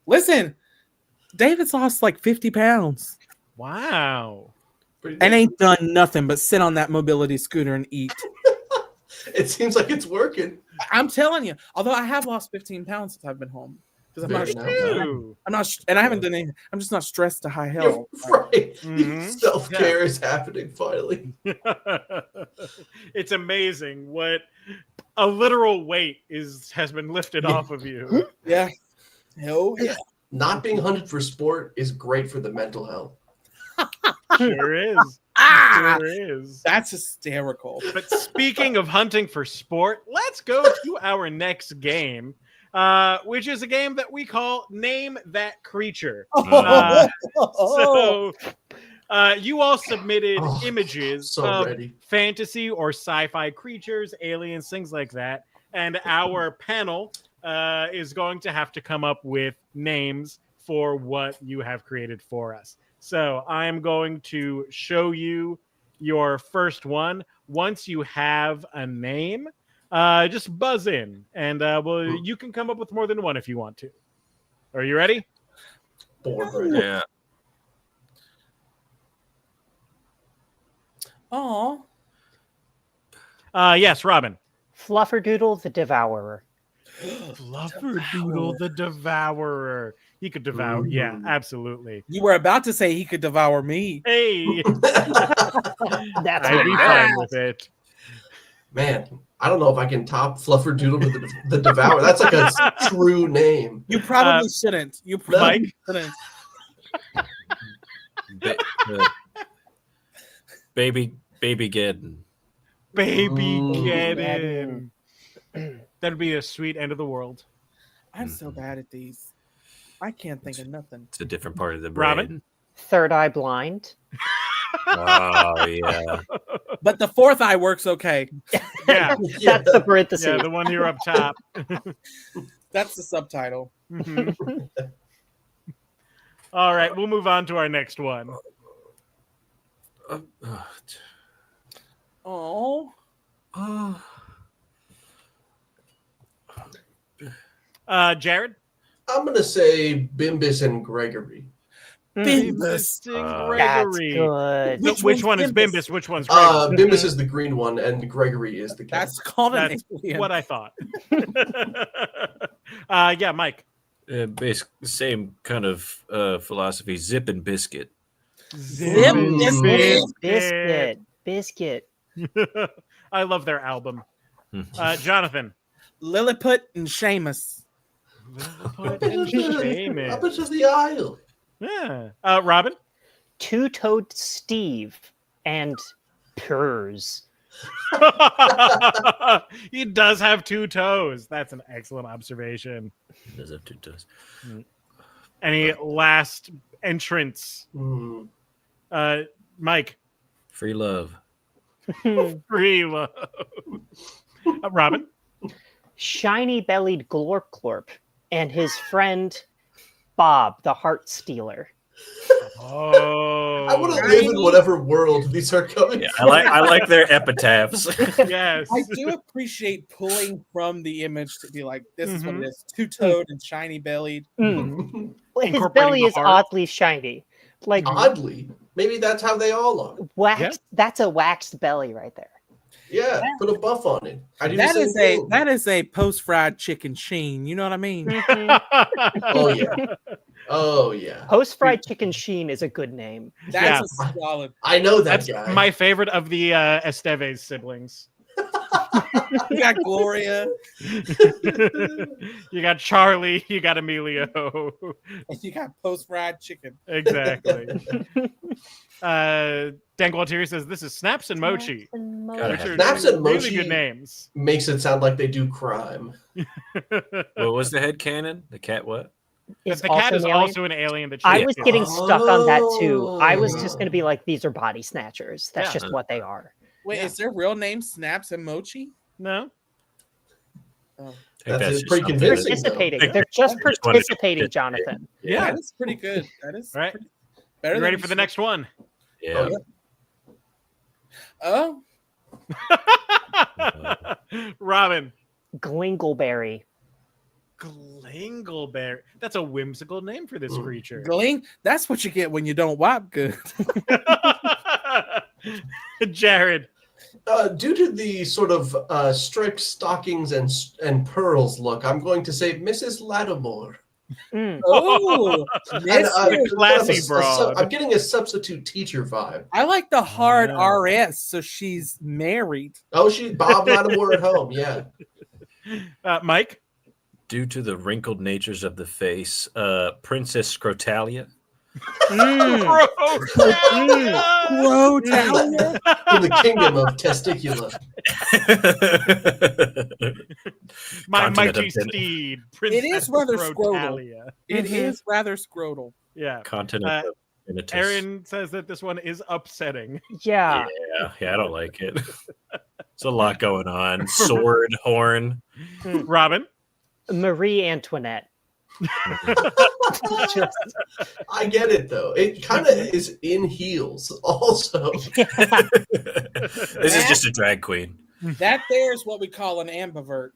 Listen, David's lost like 50 pounds Wow. and ain't done nothing but sit on that mobility scooter and eat. It seems like it's working. I'm telling you, although I have lost 15 pounds since I've been home. Because Very nice. Ooh. and I haven't done anything. I'm just not stressed to high You're hell. right. Mhm. Self-care is happening finally. It's amazing what a literal weight has been lifted off of you. Yeah. Hell yeah. Not being hunted for sport is great for the mental health. Sure is. Ah! Sure is. That's hysterical. But speaking of hunting for sport, let's go to our next game, which is a game that we call Name That Creature. So you all submitted Oh, images so of ready. fantasy or sci-fi creatures, aliens, things like that. And our panel is going to have to come up with names for what you have created for us. So I am going to show you your first one. Once you have a name, just buzz in, and you can come up with more than one if you want to. Are you ready? Yeah. Oh, yes, Robin. Flufferdoodle the Devourer. Flufferdoodle the Devourer. He could devour. Yeah, absolutely. you were about to say he could devour me. Hey, That's I'd be fine with it. Man, I don't know if I can top Flufferdoodle the Devourer. That's like a true name. You probably shouldn't. You probably shouldn't. Baby Geddon. Baby Geddon. That'd be a sweet end of the world. I'm so bad at these. I can't think of nothing. It's a different part of the brain. Robin? Third Eye Blind. Oh yeah. But the fourth eye works okay. Yeah. That's the parenthesis. Yeah, the one here up top. That's the subtitle. Mhm. All right, we'll move on to our next one. Oh. Jared? I'm going to say Bimbus and Gregory. Bimbus. and That's Gregory. good. Which one is Bimbus? Which one's Gregory? Bimbus is the green one, and Gregory is the cat. That's called an That's alien. what I thought. Yeah, Mike. Same kind of philosophy. Zip and biscuit. Zip Biscuit. Biscuit. I love their album. Jonathan. Lilliput and Seamus. Up into the aisle. Yeah. Robin. Two-Toed Steve and Purrs. He does have two toes. That's an excellent observation. He does have two toes. Any last entrants? Mike. Free love. Free love. Robin. Shiny-bellied Glorp Glorp and his friend Bob, the Heart Stealer. Oh, I want to live in whatever world these are coming Yeah, from. I like their epitaphs. yes. I do appreciate pulling from the image to be like, this is what it is. Two-toed and shiny-bellied. His Incorporating belly the is heart. oddly shiny. Like Oddly. Maybe that's how they all are. waxed. Yeah. That's a waxed belly right there. Yeah, put a buff on it. I do the same That thing. is a post-fried chicken sheen. You know what I mean? Oh, yeah. Oh, yeah. Post-fried chicken sheen is a good name. That's a solid. I know that That's guy. my favorite of the Esteves siblings. You got Gloria. You got Charlie. You got Emilio. And you got post-fried chicken. Exactly. Dan Gualtieri says this is Snaps and Mochi. Which are Snaps and really Mochi good names. makes it sound like they do crime. What was the head cannon? The cat what? Is The cat also is an alien? also an alien that I she was kills. getting stuck on that too. I was Oh. just going to be like, these are body snatchers. That's Yeah. just what they are. Wait, is their real name Snaps and Mochi? No. Oh. That's just pretty something. convincing. Participating. though. They're just I just wanted to participating, participate. Jonathan. Yeah. That is pretty good. That is Right. pretty, better You than ready for the next one? Yeah. Oh, Robin. Glingleberry. Glingleberry. That's a whimsical name for this creature. Gling. That's what you get when you don't wipe good. Jared. Due to the sort of striped stockings and pearls look, I'm going to say Mrs. Lattimore. Oh, And, classy broad. I'm getting a substitute teacher vibe. I like the hard Yeah. RS, so she's married. Oh, she's Bob Lattimore at home. Yeah. Mike. Due to the wrinkled natures of the face, Princess Scrotalia. Scrotalia. In the kingdom of Testicula. My Continent mighty of Den- steed. It is rather Scrotalia. It is rather scrotal. Yeah. Continent of Genitus. Aaron says that this one is upsetting. Yeah. Yeah, I don't like it. There's a lot going on. Sword, horn. Robin. Marie Antoinette. Just- I get it though. It kind of is in heels also. This is just a drag queen. That there is what we call an ambivert.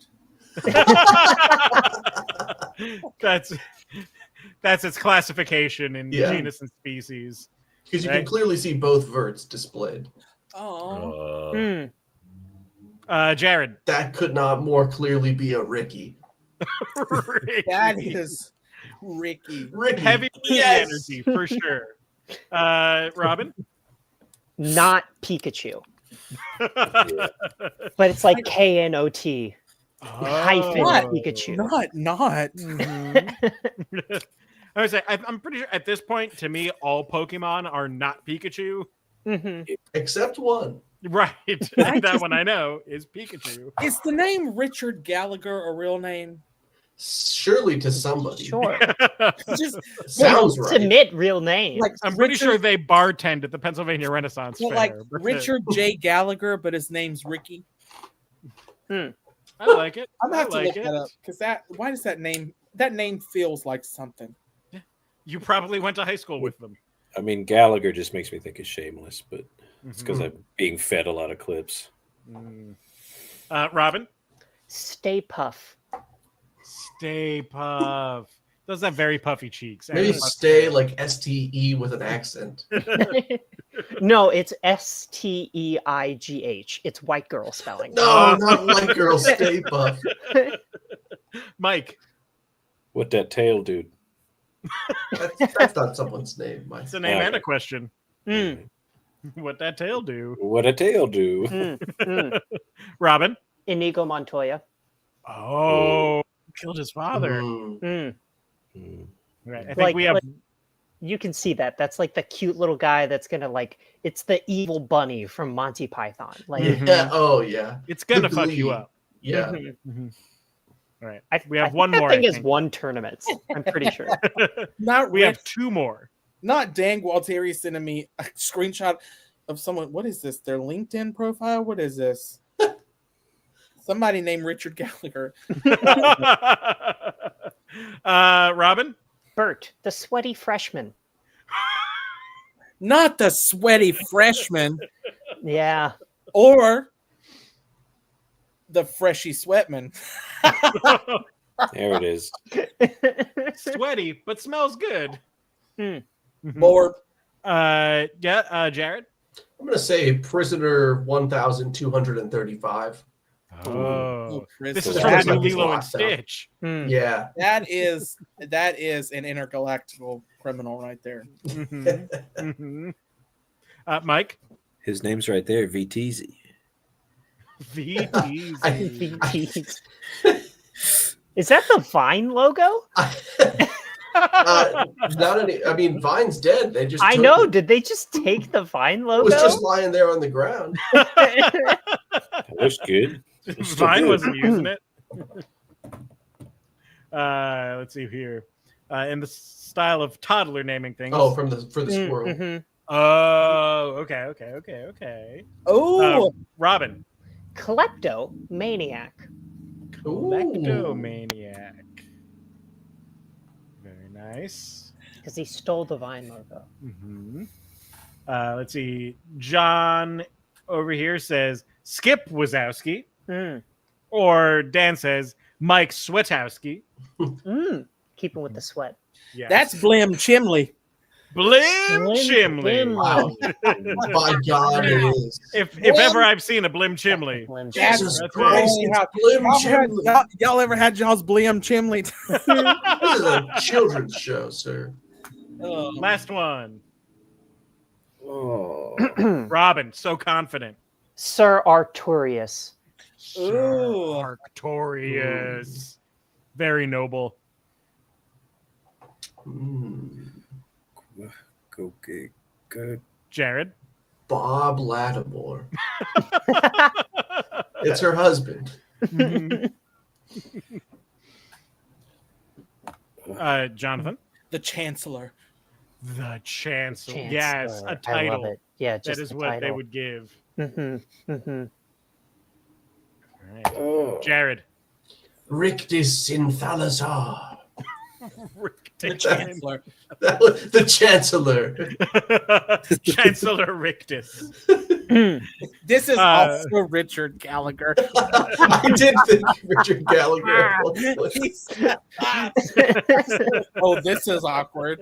That's its classification in Yeah. genus and species. Because you can clearly see both verts displayed. Oh. Jared. That could not more clearly be a Ricky. That is Ricky. Ricky. Heavy Yes! energy for sure. Robin. Not Pikachu, but it's like KNOT hyphen Oh. Pikachu. Not. Mhm. I was say I'm pretty sure at this point, to me, all Pokemon are not Pikachu. Mhm. Except one. Right. That one I know is Pikachu. Is the name Richard Gallagher a real name? Surely to somebody. Sure. Just Sounds right. Submit real name. like I'm pretty Richard, sure they bartend at the Pennsylvania Renaissance well, Fair. like but- Richard J. Gallagher, but his name's Ricky. I like it. I'm gonna have I like to look it. that up because why does that name feels like something. You probably went to high school with them. I mean, Gallagher just makes me think of Shameless, but it's Mhm. because I'm being fed a lot of clips. Robin. Stay Puff. Stay Puff. Those have very puffy cheeks. Maybe And- stay like STE with an accent. No, it's STEIGH. It's white girl spelling. No, not white girl, stay puff. Mike. What that tail dude? That's not someone's name, Mike. It's a name and a question. Mm, What that tail do? What a tail do? Robin. Inigo Montoya. Oh, killed his father. Mm. Mm. Right. I think Like- we have. like- You can see that. That's like the cute little guy that's gonna it's the evil bunny from Monty Python. Like Mhm. Yeah. Oh, yeah. It's gonna The fuck you Glee. up. Yeah. mhm. All right. I, We have I think one that more, thing I is think. won tournaments. I'm pretty sure. Not We have Rich- two more. not Dan Gualtieri sending me a screenshot of someone. What is this? Their LinkedIn profile? What is this? Somebody named Richard Gallagher. Robin. Bert, the sweaty freshman. Not the sweaty freshman Yeah. or the freshy sweatman. There it is. Sweaty, but smells good. Hmm. Mhm. Or Jared. I'm going to say prisoner 1235. Oh, this is prison. from That's the like Lilo and locked up. Stitch. Hmm. Yeah. that is an intergalactical criminal right there. Mhm. Mhm. Mike. His name's right there, VTZ. VTZ. Is that the Vine logo? Not any. I mean, Vine's dead. They just. I took know. It. Did they just take the Vine It logo? was just lying there on the ground. That looks good. Vine wasn't using it. Let's see here. In the style of toddler naming things. Oh, for the squirrel. Mhm. Oh, okay. Oh, Robin. Kleptomaniac. Ooh. Lectomaniac. Very nice. Because he stole the Vine logo. Mm-hmm. Let's see. John over here says Skip Wazowski. Mm. Or Dan says Mike Swetowski. Mm. Keeping with the sweat. Yeah. that's Blim Chimley. Blim Chimley. Blim. Wow. By God, it is. If ever I've seen a Blim Chimley. Blim. Jesus That's Christ, right. it's Blim Chimley. Y'all ever had y'all's Blim Chimley? This is a children's show, sir. Last one. Oh. Robin, so confident. Sir Arturius. Ooh. Arctorius. Very noble. Mm. Okay, good. Jared. Bob Lattimore. It's her husband. Jonathan. The Chancellor. The Chancellor. Chancellor. Yes, a I love title. it. Yeah, That just is the what they title. would give. Mm-hmm. Mm-hmm. All right. Oh. Jared. Rictus Synthalazar. The Chancellor. That was the Chancellor. Chancellor Rictus. This is also Richard Gallagher. I did think Richard Gallagher. at one point. Oh, this is awkward.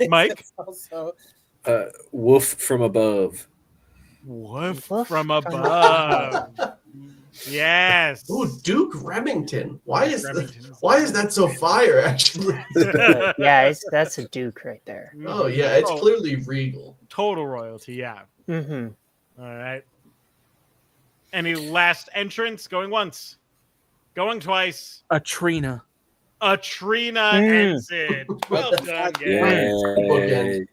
Mike? This is also Woof from above. Woof Woof from from above. Yes. Ooh, Duke Remington. Why Duke is Remington. why is that so fire? Actually. Yeah, that's a Duke right there. Oh yeah, it's clearly regal. Total royalty, yeah. Mm-hmm. All right. Any last entrants? Going once. Going twice. a Trina. A Trina Ensign. Well done, guys. Bookend.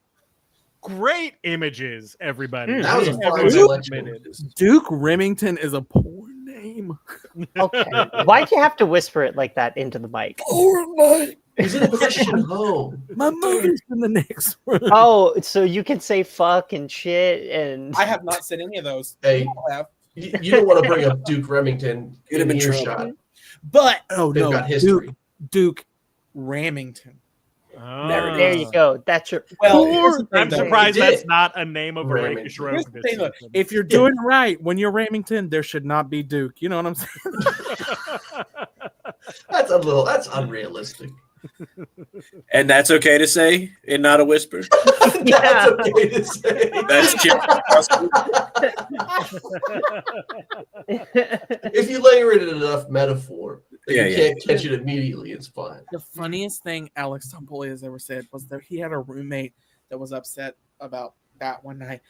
Great images, everybody. That was a fun Everyone selection. submitted. Duke Remington is a poor name. Okay. Why'd you have to whisper it like that into the mic? He's in a Christian home. My mother's in the next room. Oh, so you can say fuck and shit and I have not said any of those. Hey, You all have. you don't want to bring up Duke Remington Get him in in trouble. earshot. But They've got history. Duke Remington. Oh. there you go. That's your Well, Poor- here's the thing, I'm though. surprised He did. that's not a name of a Remington. rakish road. Here's the thing, though. If you're doing it right, when you're Remington, there should not be Duke. You know what I'm saying? That's unrealistic. And that's okay to say and not a whisper. That's okay to say. That's If you layer it in enough metaphor that Yeah, you yeah. can't catch it immediately, it's fine. The funniest thing Alex Tompoli has ever said was that he had a roommate that was upset about that one night.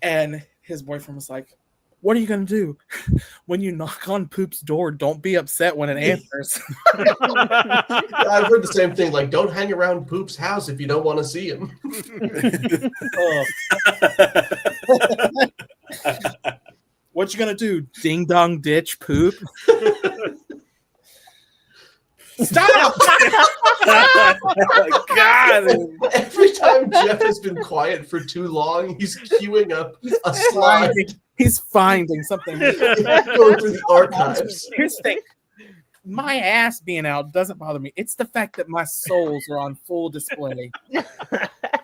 And his boyfriend was like, "What are you going to do? When you knock on Poop's door, don't be upset when it answers." I've heard the same thing. Like, don't hang around Poop's house if you don't want to see him. What you going to do? Ding dong ditch Poop? Stop! God. Every time Jeff has been quiet for too long, he's queuing up a slide He's finding something. going through the archives. Here's the thing. My ass being out doesn't bother me. It's the fact that my soles are on full display.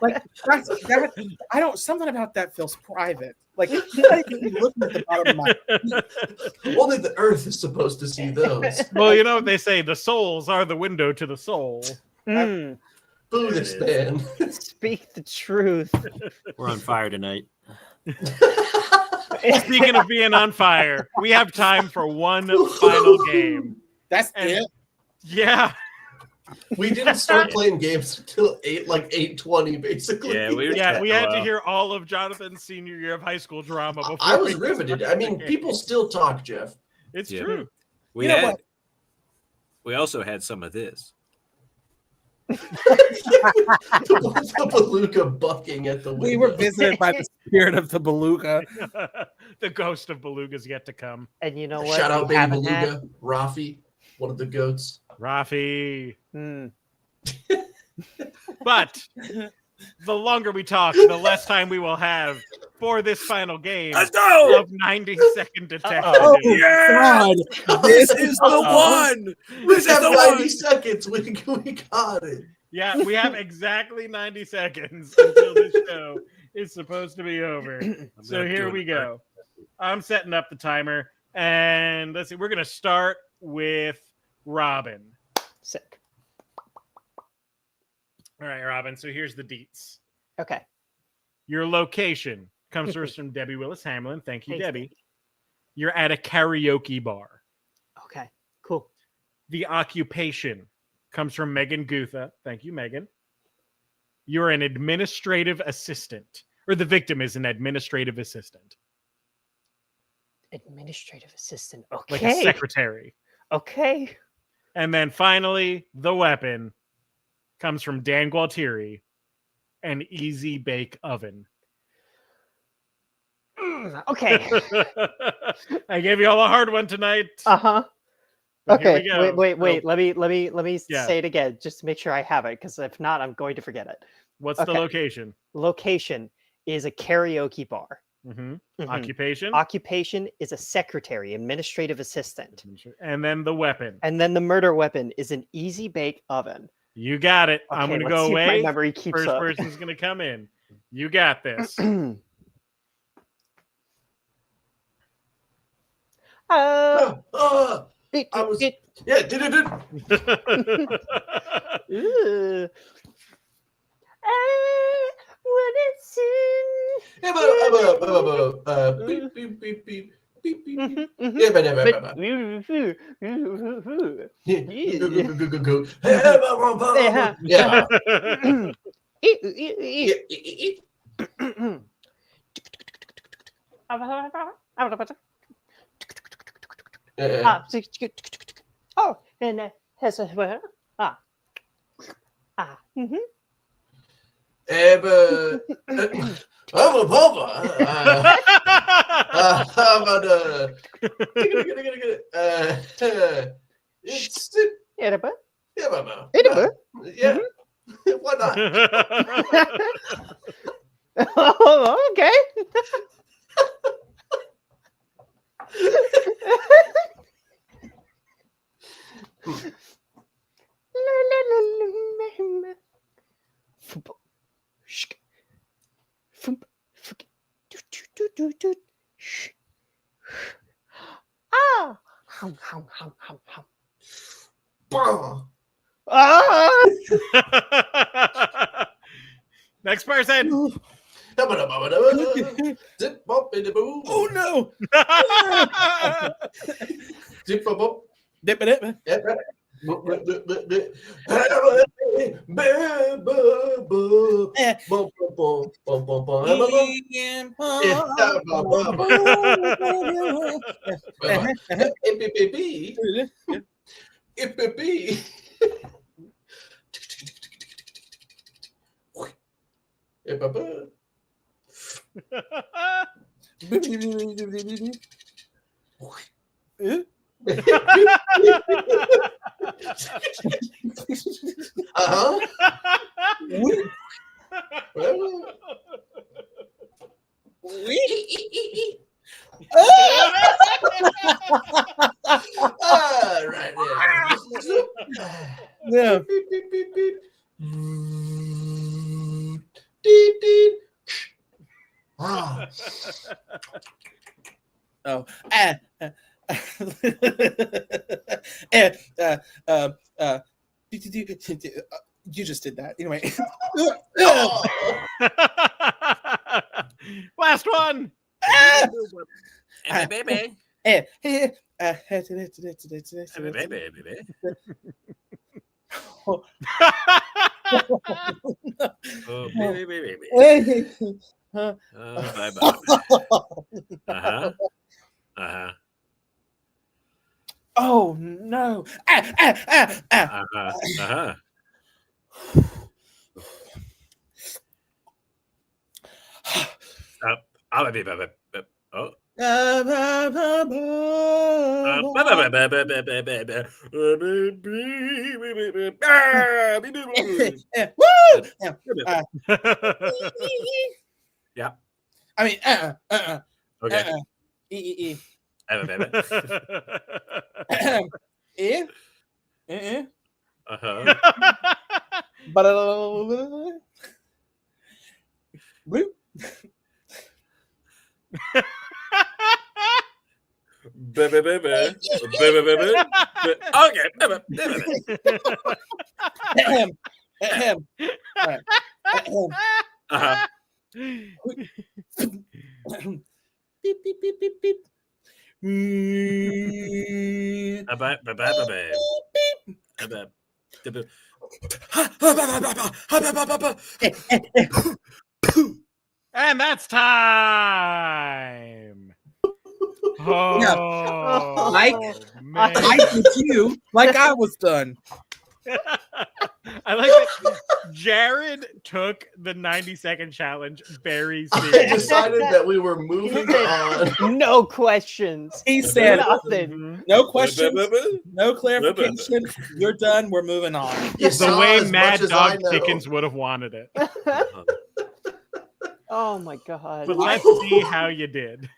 Like I don't. Something about that feels private. Like I can be looking at the bottom of my. Only the Earth is supposed to see those. Well, you know what they say, the souls are the window to the soul. Mm, Buddhist man. speak the truth. We're on fire tonight. Speaking of being on fire, we have time for one final game. That's And- it. Yeah. We didn't start playing games until 8:20, basically. Yeah, we were Yeah, we had to well. hear all of Jonathan's senior year of high school drama before I was we- riveted. I mean, people still talk, Jeff. It's Yeah. true. We You know had. what? We also had some of this. The beluga bucking at the window. We were visited by the spirit of the beluga. The ghost of Beluga's yet to come. And you know what? Shout out we baby haven't had- beluga, Rafi, one of the goats. Rafi. Mm. But the longer we talk, the less time we will have for this final game Let's go. of 90-second detective. Oh, Yeah. God. This is the one. We This is have the 90 one. seconds. We got it. Yeah, we have exactly 90 seconds until this show is supposed to be over. So gonna here do we it. go. I'm setting up the timer. And let's see, we're going to start with Robin. Sick. All right, Robin. So here's the deets. Okay. Your location comes first from Debbie Willis Hamlin. Thank you, Thanks, Debbie. You're at a karaoke bar. Okay. Cool. The occupation comes from Megan Gutha. Thank you, Megan. You're an administrative assistant, or the victim is an administrative assistant, Administrative assistant. like a Okay. secretary. Okay. And then finally, the weapon comes from Dan Gualtieri, an easy bake oven. Okay. I gave you all a hard one tonight. Uh-huh. But here Okay. we go. Wait. So, Let me Yeah. say it again just to make sure I have it, because if not, I'm going to forget it. what's the Okay. location? Location is a karaoke bar. Mhm. Mhm. Occupation. Occupation is a secretary, administrative assistant. And then the weapon. And then the murder weapon is an easy bake oven. You got it. I'm Okay, going to let's go see if my away. memory keeps First up. person's going to come in. You got this. I was Ooh. When it's beep beep beep beep beep beep. in. Yeah, Oh, and has a I'm a papa. It's edible. yeah. Why not? Oh, okay. Ah. Ah. Next person. Zip bump in the boo. Oh no! Zip bump. Dip it. Right there. Yeah. Beep, beep, beep, beep. Deep, deep. Ah. Oh. You just did that. Anyway. Last one. Baby. Oh, baby. Bye bye. Oh no. Oh. Yeah. I mean, Okay. Blue. Beep beep beep beep beep. And that's time. Oh, Like, man. I did you like I was done. I like that Jared took the 90-second challenge very I seriously. decided that we were moving on. No questions. He said Nothing. no questions, no clarification. You're done. We're moving on. You The saw way as Mad much as I Dog know. Dickens would have wanted it. Oh my god. But let's see how you did.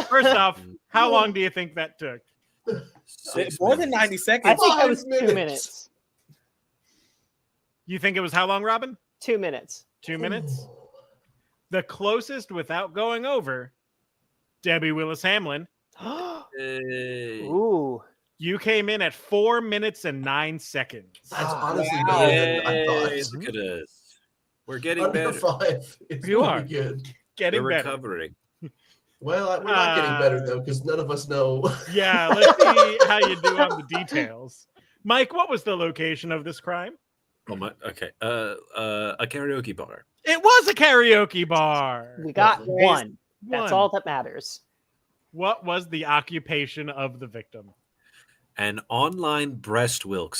First off, how long do you think that took? More than 90 I seconds. think that 5 was 2 minutes. minutes. You think it was how long, Robin? 2 minutes. 2 minutes? The closest without going over, Debbie Willis Hamlin. Ooh. You came in at 4 minutes and 9 seconds. That's honestly better than I thought. Look at us. We're getting Under better. 5. It's You really are. good. Getting We're better. recovering. Well, we're not getting better though, because none of us know. Yeah, let's see how you do on the details. Mike, what was the location of this crime? Oh my. Okay. A karaoke bar. It was a karaoke bar. We got Lovely. one. That's all that matters. What was the occupation of the victim? An online breast milk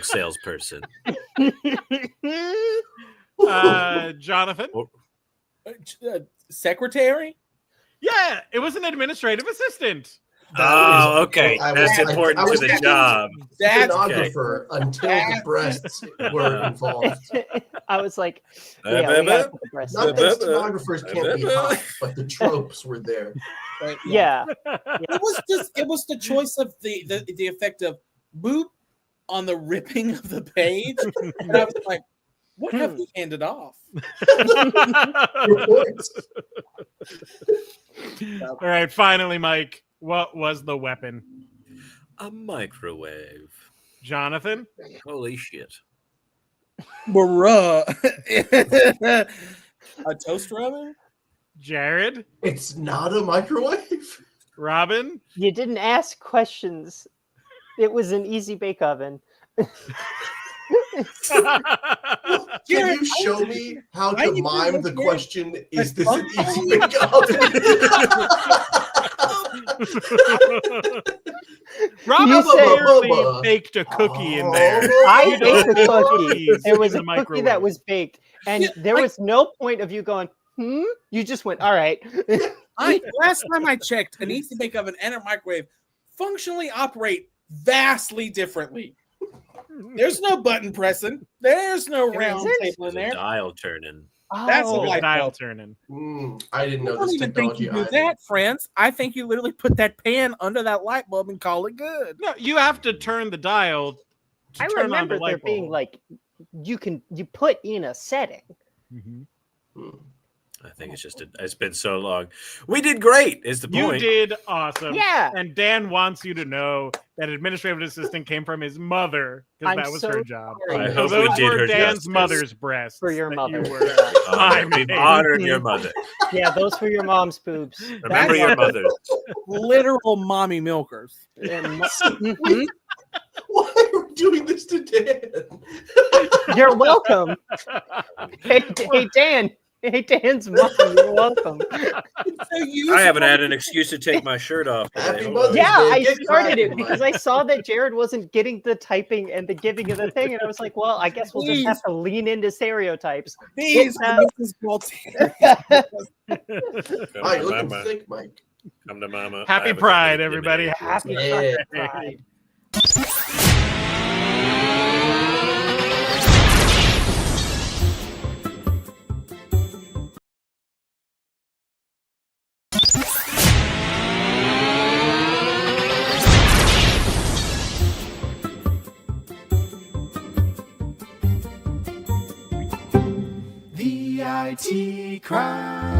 salesperson. Jonathan? Secretary? Yeah, it was an administrative assistant. Oh, okay. That's important I was to the thinking job. That's stenographer until the breasts were involved. I was like, yeah, we gotta put the breast Not in. that stenographers can't be hot, but the tropes were there. right, Yeah. It was the choice of the effect of boop on the ripping of the page. And I was like, what have we handed off? Reports. All right, finally, Mike, what was the weapon? A microwave. Jonathan? Holy shit. Bruh. A toaster oven? Jared? It's not a microwave. Robin? You didn't ask questions. It was an easy bake oven. Can you show me how why to you mime doing the this? question? Is this an That's easy bake oven? Robin You said- barely baked a cookie in there. I You don't baked a put cookie. cookies There was in a the cookie that was baked, and Yeah, there was no point of you going, You just went, all right. Last time I checked, an easy bake oven and a microwave functionally operate vastly differently. There's no button pressing. There's no There round isn't? table in There's a there. dial turning. That's Oh. a light dial bulb. turning. I didn't know I don't this even think technology you do either. that, friends. I think you literally put that pan under that light bulb and call it good. No, you have to turn the dial. To I turn on remember the light there being bulb. like you put in a setting. I think it's been so long. We did great, is the You point. did awesome. Yeah. And Dan wants you to know that administrative assistant came from his mother because I'm that was so her job. sorry. I So hope we those did were her Dan's justice. mother's breasts For your that mother. You were We've miming. honored your mother. Yeah, those were your mom's boobs. Remember your mother. Literal mommy milkers. Mhm. Why are we doing this to Dan? You're welcome. Hey, Dan. Hey, Dan's mom. You're welcome. I haven't had an excuse to take my shirt off today. Happy Hold Mother's on. Yeah, Day. I Get started it cracking, because Mike. I saw that Jared wasn't getting the typing and the giving of the thing, and I was like, well, I guess we'll just have to lean into stereotypes. These Yeah. are Mrs. Gualtieri. Come Mike, to looking mama. thick, Mike. Come to mama. I Happy haven't Pride, had everybody. anything to Happy say. Yeah. Pride. The IT Crowd.